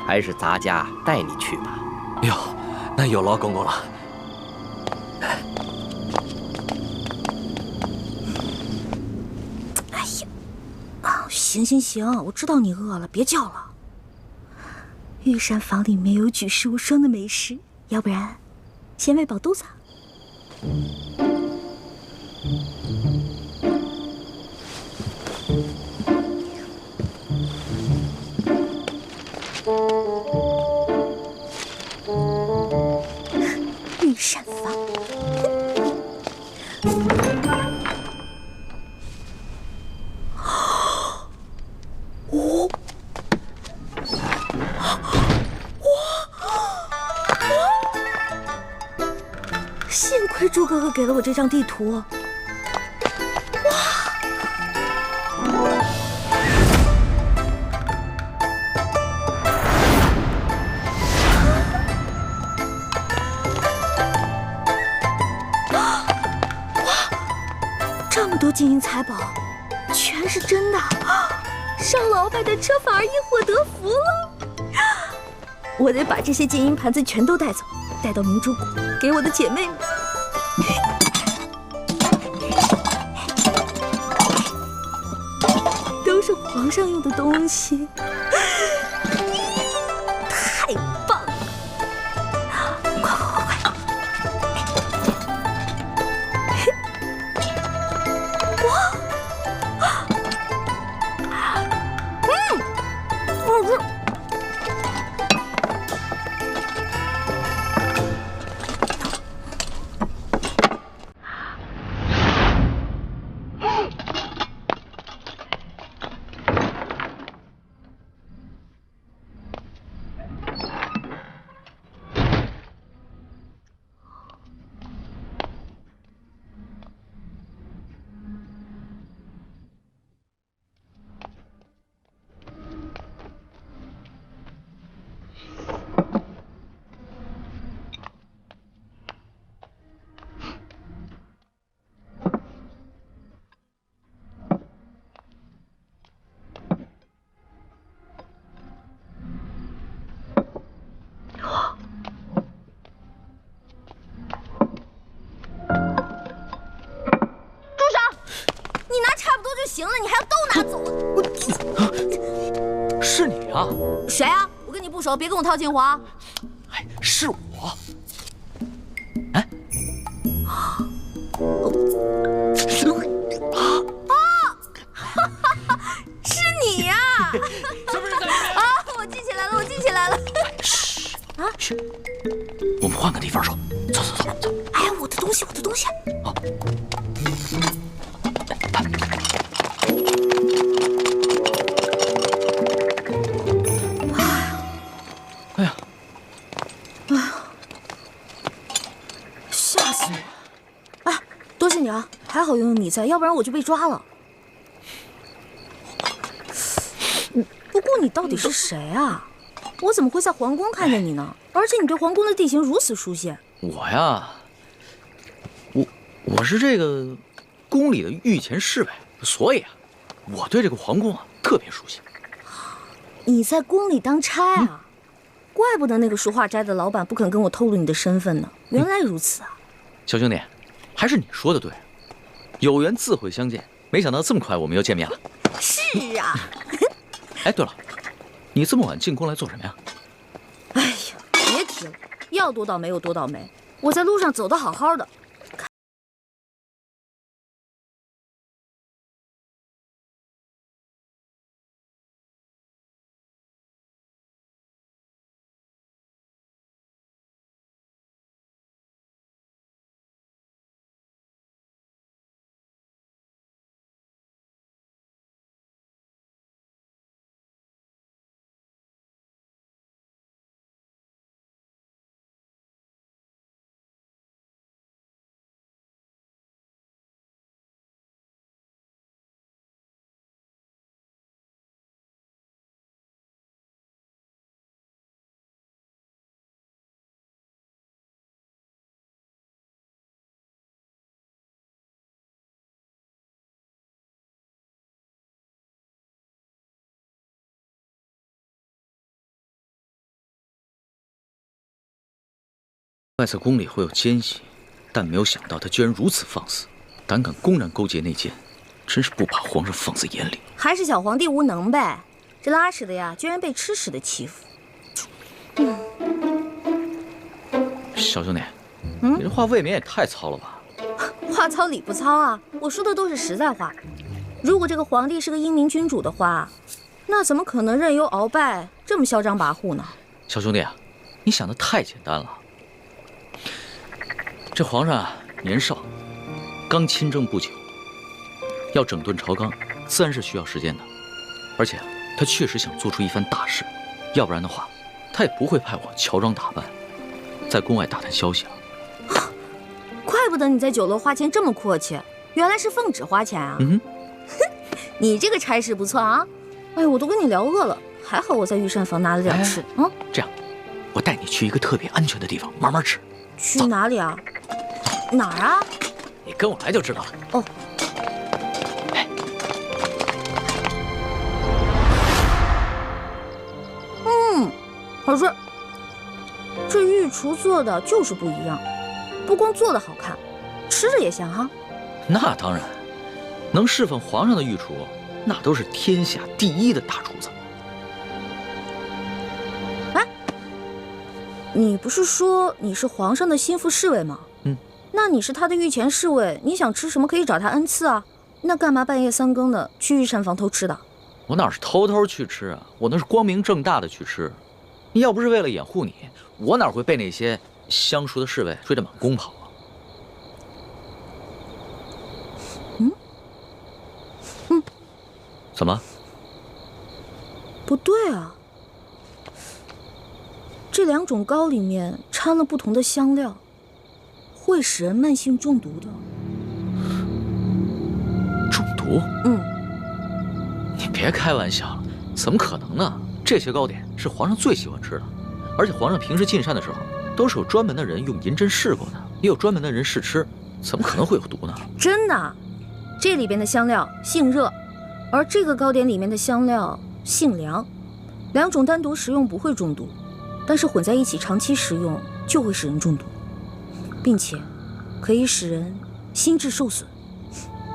还是咱家带你去吧。哟，那有劳公公了。哎呀，啊，行行行，我知道你饿了，别叫了。御膳房里面有举世无双的美食，要不然先喂饱肚子。御膳房。幸亏猪哥哥给了我这张地图。哇！这么多金银财宝，全是真的。上了鳌拜的车反而因祸得福了。我得把这些金银盘子全都带走，带到明珠谷给我的姐妹们。都是皇上用的东西，太棒了！快快快快！哇！好吃。行了，你还要都拿走？是你啊？谁啊？我跟你不熟，别跟我套近乎啊！哎，是我。哎，是你呀！是不是在里面？啊，我记起来了，我记起来了。嘘啊，嘘，我们换个地方说。走走走走。哎呀，我的东西，我的东西。啊。哎呀，哎呀，吓死我！哎，多谢你啊，还好有你在，要不然我就被抓了。不过你到底是谁啊？我怎么会在皇宫看见你呢？而且你对皇宫的地形如此熟悉。我呀，我是这个宫里的御前侍卫，所以啊，我对这个皇宫啊特别熟悉。你在宫里当差啊？怪不得那个书画斋的老板不肯跟我透露你的身份呢。原来如此啊！小兄弟，还是你说的对，有缘自会相见。没想到这么快我们又见面了。是啊。哎，对了，你这么晚进宫来做什么呀？哎呀，别提了，要多倒霉有多倒霉。我在路上走得好好的。 外在宫里会有奸细，但没有想到他居然如此放肆，胆敢公然勾结内奸，真是不把皇上放在眼里。还是小皇帝无能呗，这拉屎的呀，居然被吃屎的欺负。小兄弟，你这话未免也太糙了吧？话糙理不糙啊，我说的都是实在话。如果这个皇帝是个英明君主的话，那怎么可能任由鳌拜这么嚣张跋扈呢？小兄弟啊，你想的太简单了。 这皇上啊，年少，刚亲政不久，要整顿朝纲，自然是需要时间的。而且他确实想做出一番大事，要不然的话，他也不会派我乔装打扮，在宫外打探消息了。怪不得你在酒楼花钱这么阔气，原来是奉旨花钱啊！你这个差事不错啊！哎，我都跟你聊饿了，还好我在御膳房拿了点吃。这样，我带你去一个特别安全的地方慢慢吃。去哪里啊？ 哪儿啊？你跟我来就知道了。哦。好吃。这御厨做的就是不一样，不光做的好看，吃着也香哈。那当然，能侍奉皇上的御厨，那都是天下第一的大厨子。哎，你不是说你是皇上的心腹侍卫吗？那你是他的御前侍卫，你想吃什么可以找他恩赐啊？那干嘛半夜3更的去御膳房偷吃的？我哪是偷偷去吃啊，我那是光明正大的去吃。你要不是为了掩护你，我哪会被那些相熟的侍卫追得满宫跑啊？怎么？不对啊，这2种糕里面掺了不同的香料。 会使人慢性中毒的。中毒？你别开玩笑了，怎么可能呢？这些糕点是皇上最喜欢吃的，而且皇上平时进膳的时候，都是有专门的人用银针试过的，也有专门的人试吃，怎么可能会有毒呢？真的，这里边的香料性热，而这个糕点里面的香料性凉，2种单独食用不会中毒，但是混在一起长期食用就会使人中毒。 并且，可以使人心智受损。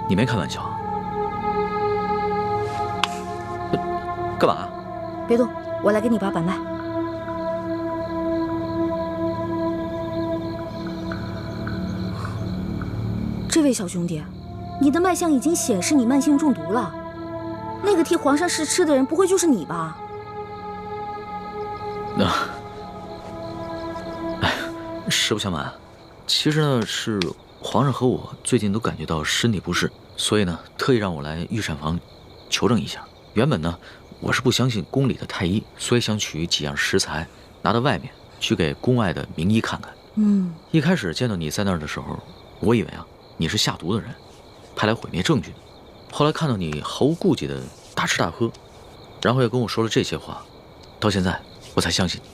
你没开玩笑啊？干嘛？别动，我来给你把脉。这位小兄弟，你的脉象已经显示你慢性中毒了。那个替皇上试吃的人，不会就是你吧？实不相瞒。 其实呢，是皇上和我最近都感觉到身体不适，所以呢，特意让我来御膳房求证一下。原本呢，我是不相信宫里的太医，所以想取几样食材拿到外面去给宫外的名医看看。一开始见到你在那儿的时候，我以为啊你是下毒的人，派来毁灭证据的。后来看到你毫无顾忌的大吃大喝，然后又跟我说了这些话，到现在我才相信你。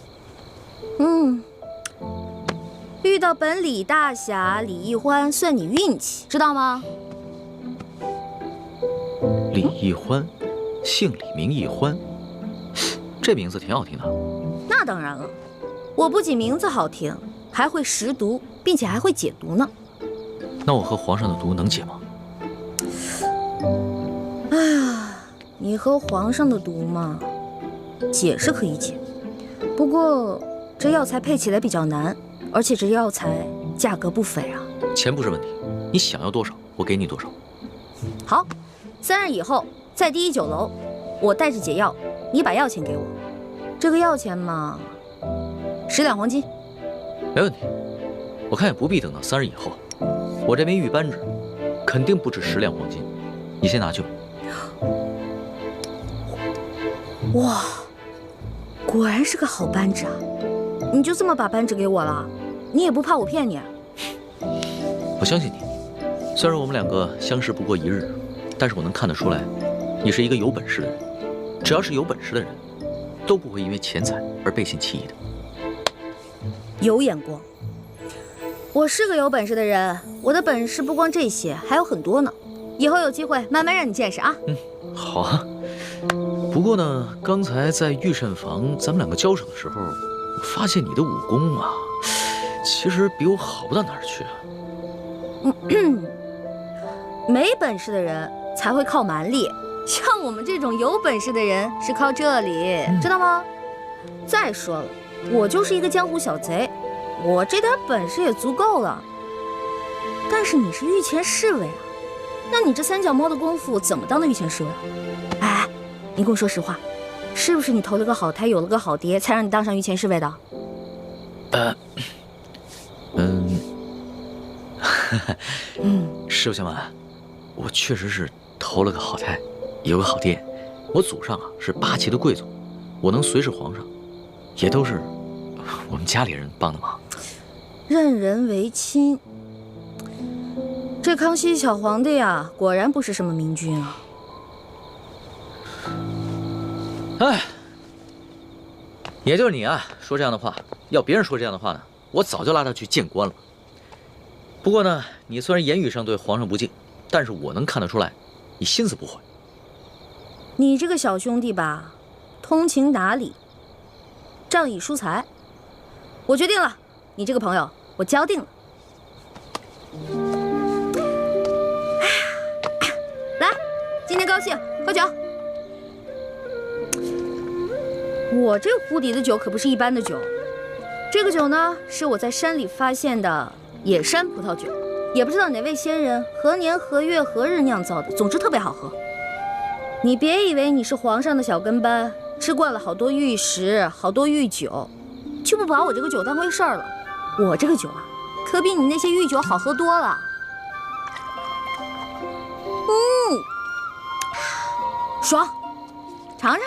遇到本李大侠李易欢，算你运气，知道吗？李易欢，姓李名易欢，这名字挺好听的。那当然了，我不仅名字好听，还会识毒，并且还会解毒呢。那我和皇上的毒能解吗？哎呀，你和皇上的毒嘛，解是可以解，不过这药材配起来比较难，而且这药材价格不菲啊。钱不是问题，你想要多少，我给你多少。好，3日以后在第1酒楼，我带着解药，你把药钱给我。这个药钱嘛，10两黄金。没问题，我看也不必等到3日以后。我这枚玉扳指肯定不止10两黄金，你先拿去吧。哇，果然是个好扳指啊！你就这么把扳指给我了？你也不怕我骗你啊？我相信你，虽然我们2个相识不过1日，但是我能看得出来，你是一个有本事的人。只要是有本事的人，都不会因为钱财而背信弃义的。有眼光。我是个有本事的人，我的本事不光这些，还有很多呢。以后有机会慢慢让你见识啊。好啊。不过呢，刚才在御膳房咱们2个交手的时候，我发现你的武功啊，其实比我好不到哪儿去啊。没本事的人才会靠蛮力，像我们这种有本事的人是靠这里，知道吗？再说了，我就是一个江湖小贼，我这点本事也足够了。但是你是御前侍卫啊，那你这3脚猫的功夫怎么当的御前侍卫？哎，你跟我说实话，是不是你投了个好胎，有了个好爹，才让你当上御前侍卫的？师傅相瞒，我确实是投了个好胎，有个好爹。我祖上啊是8旗的贵族，我能随侍皇上，也都是我们家里人帮的忙。任人唯亲，这康熙小皇帝啊，果然不是什么明君啊。哎，也就是你啊说这样的话，要别人说这样的话呢，我早就拉他去见官了。不过呢，你虽然言语上对皇上不敬，但是我能看得出来，你心思不坏。你这个小兄弟吧，通情达理，仗义疏财。我决定了，你这个朋友我交定了。来，今天高兴，喝酒。我这壶底的酒可不是一般的酒，这个酒呢是我在山里发现的野山葡萄酒，也不知道哪位仙人何年何月何日酿造的，总之特别好喝。你别以为你是皇上的小跟班，吃惯了好多御食，好多御酒，就不把我这个酒当回事儿了。我这个酒啊，可比你那些御酒好喝多了。爽，尝尝。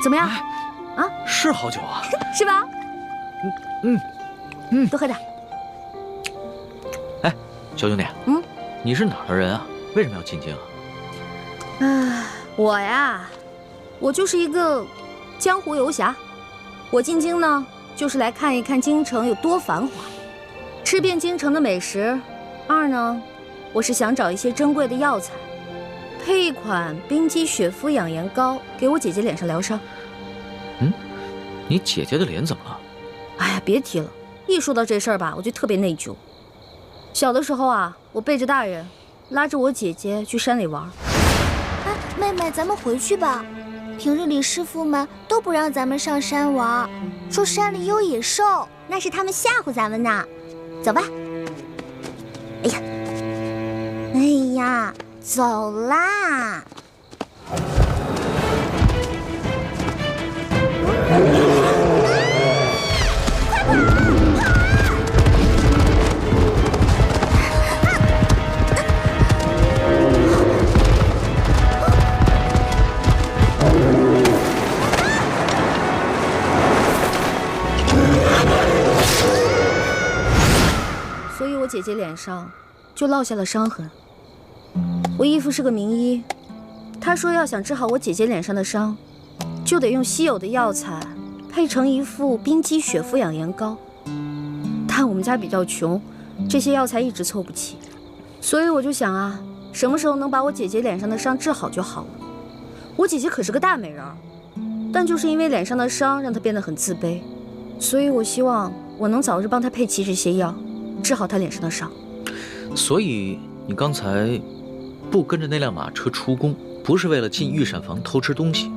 怎么样？啊，是好酒啊，是吧？多喝点。哎，小兄弟，你是哪儿的人啊？为什么要进京啊？我呀，我就是一个江湖游侠。我进京呢，就是来看一看京城有多繁华，吃遍京城的美食。2呢，我是想找一些珍贵的药材，配一款冰肌雪肤养颜膏，给我姐姐脸上疗伤。你姐姐的脸怎么了？哎呀，别提了，一说到这事儿吧，我就特别内疚。小的时候啊，我背着大人，拉着我姐姐去山里玩。哎，妹妹，咱们回去吧。平日里师傅们都不让咱们上山玩，说山里有野兽，那是他们吓唬咱们呢。走吧。哎呀，走啦！所以我姐姐脸上就落下了伤痕。我义父是个名医，他说要想治好我姐姐脸上的伤，就得用稀有的药材配成一副冰肌雪肤养颜膏。但我们家比较穷，这些药材一直凑不齐，所以我就想啊，什么时候能把我姐姐脸上的伤治好就好了。我姐姐可是个大美人儿，但就是因为脸上的伤让她变得很自卑，所以我希望我能早日帮她配齐这些药，治好她脸上的伤。所以你刚才不跟着那辆马车出宫，不是为了进御膳房偷吃东西，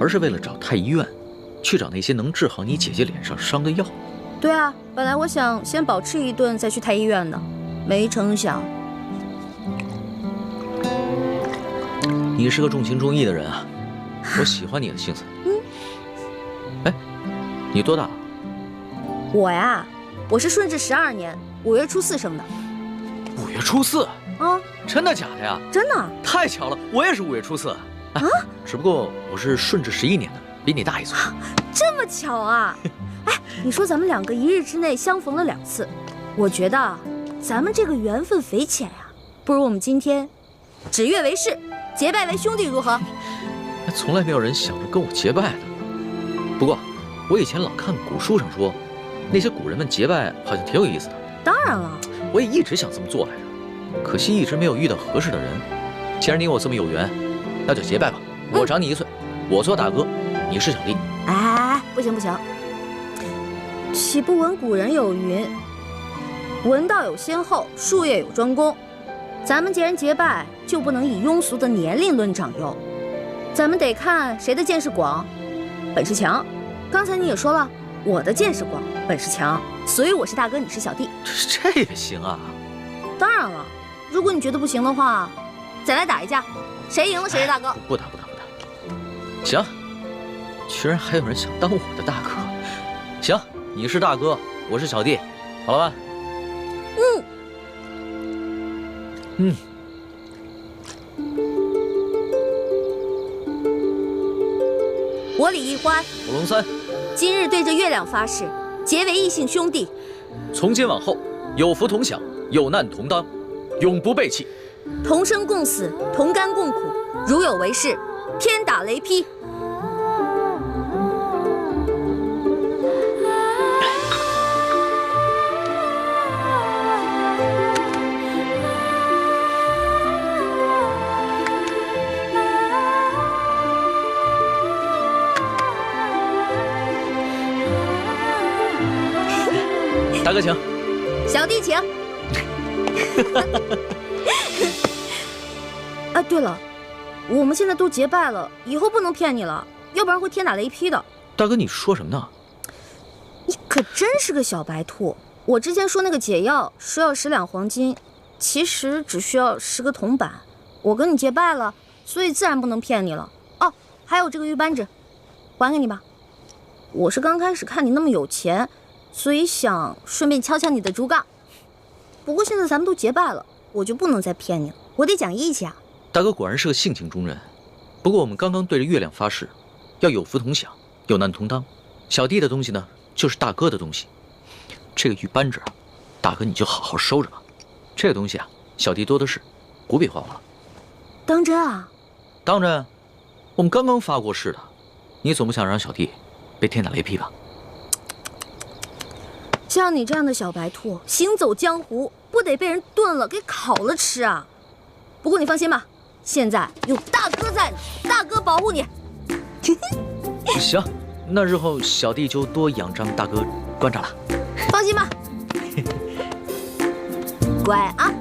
而是为了找太医院，去找那些能治好你姐姐脸上伤的药。对啊，本来我想先饱吃一顿再去太医院的，没成想。你是个重情重义的人啊，我喜欢你的性子。哎，你多大了？我呀，我是顺治12年5月初4生的。5月初4啊？真的假的呀？真的。太巧了，我也是5月初4。啊？只不过我是顺治11年的，比你大1岁。这么巧啊？哎，你说咱们2个1日之内相逢了2次，我觉得咱们这个缘分匪浅呀，不如我们今天指月为誓，结拜为兄弟，如何？从来没有人想着跟我结拜的。不过，我以前老看古书上说，那些古人们结拜好像挺有意思的。当然了，我也一直想这么做来着，可惜一直没有遇到合适的人。既然你我这么有缘，那就结拜吧。我长你1岁，我做大哥，你是小弟。哎，不行不行，岂不闻古人有云：文道有先后，术业有专攻。咱们既然结拜，就不能以庸俗的年龄论长幼，咱们得看谁的见识广，本事强。刚才你也说了，我的见识广，本事强，所以我是大哥，你是小弟。这也行啊？当然了，如果你觉得不行的话，再来打一架，谁赢了谁是大哥。不打。行，居然还有人想当我的大哥。行，你是大哥，我是小弟，好了吧？我李易欢，我龙三，今日对着月亮发誓，结为异姓兄弟。从今往后，有福同享，有难同当，永不背弃。同生共死，同甘共苦，如有违誓，天打雷劈。大哥请，小弟请。哎，对了，我们现在都结拜了，以后不能骗你了，要不然会天打雷劈的。大哥，你说什么呢？你可真是个小白兔！我之前说那个解药说要10两黄金，其实只需要10个铜板。我跟你结拜了，所以自然不能骗你了。哦，还有这个玉扳指，还给你吧。我是刚开始看你那么有钱，所以想顺便敲敲你的竹杠。不过现在咱们都结拜了，我就不能再骗你了，我得讲义气啊。大哥果然是个性情中人。不过我们刚刚对着月亮发誓，要有福同享，有难同当。小弟的东西呢，就是大哥的东西。这个玉扳指，大哥你就好好收着吧。这个东西啊，小弟多的是，不必还我了。当真啊？当真。我们刚刚发过誓的，你总不想让小弟被天打雷劈吧？像你这样的小白兔，行走江湖不得被人炖了给烤了吃啊！不过你放心吧，现在有大哥在呢，大哥保护你。行，那日后小弟就多仰仗大哥观察了。放心吧，乖啊。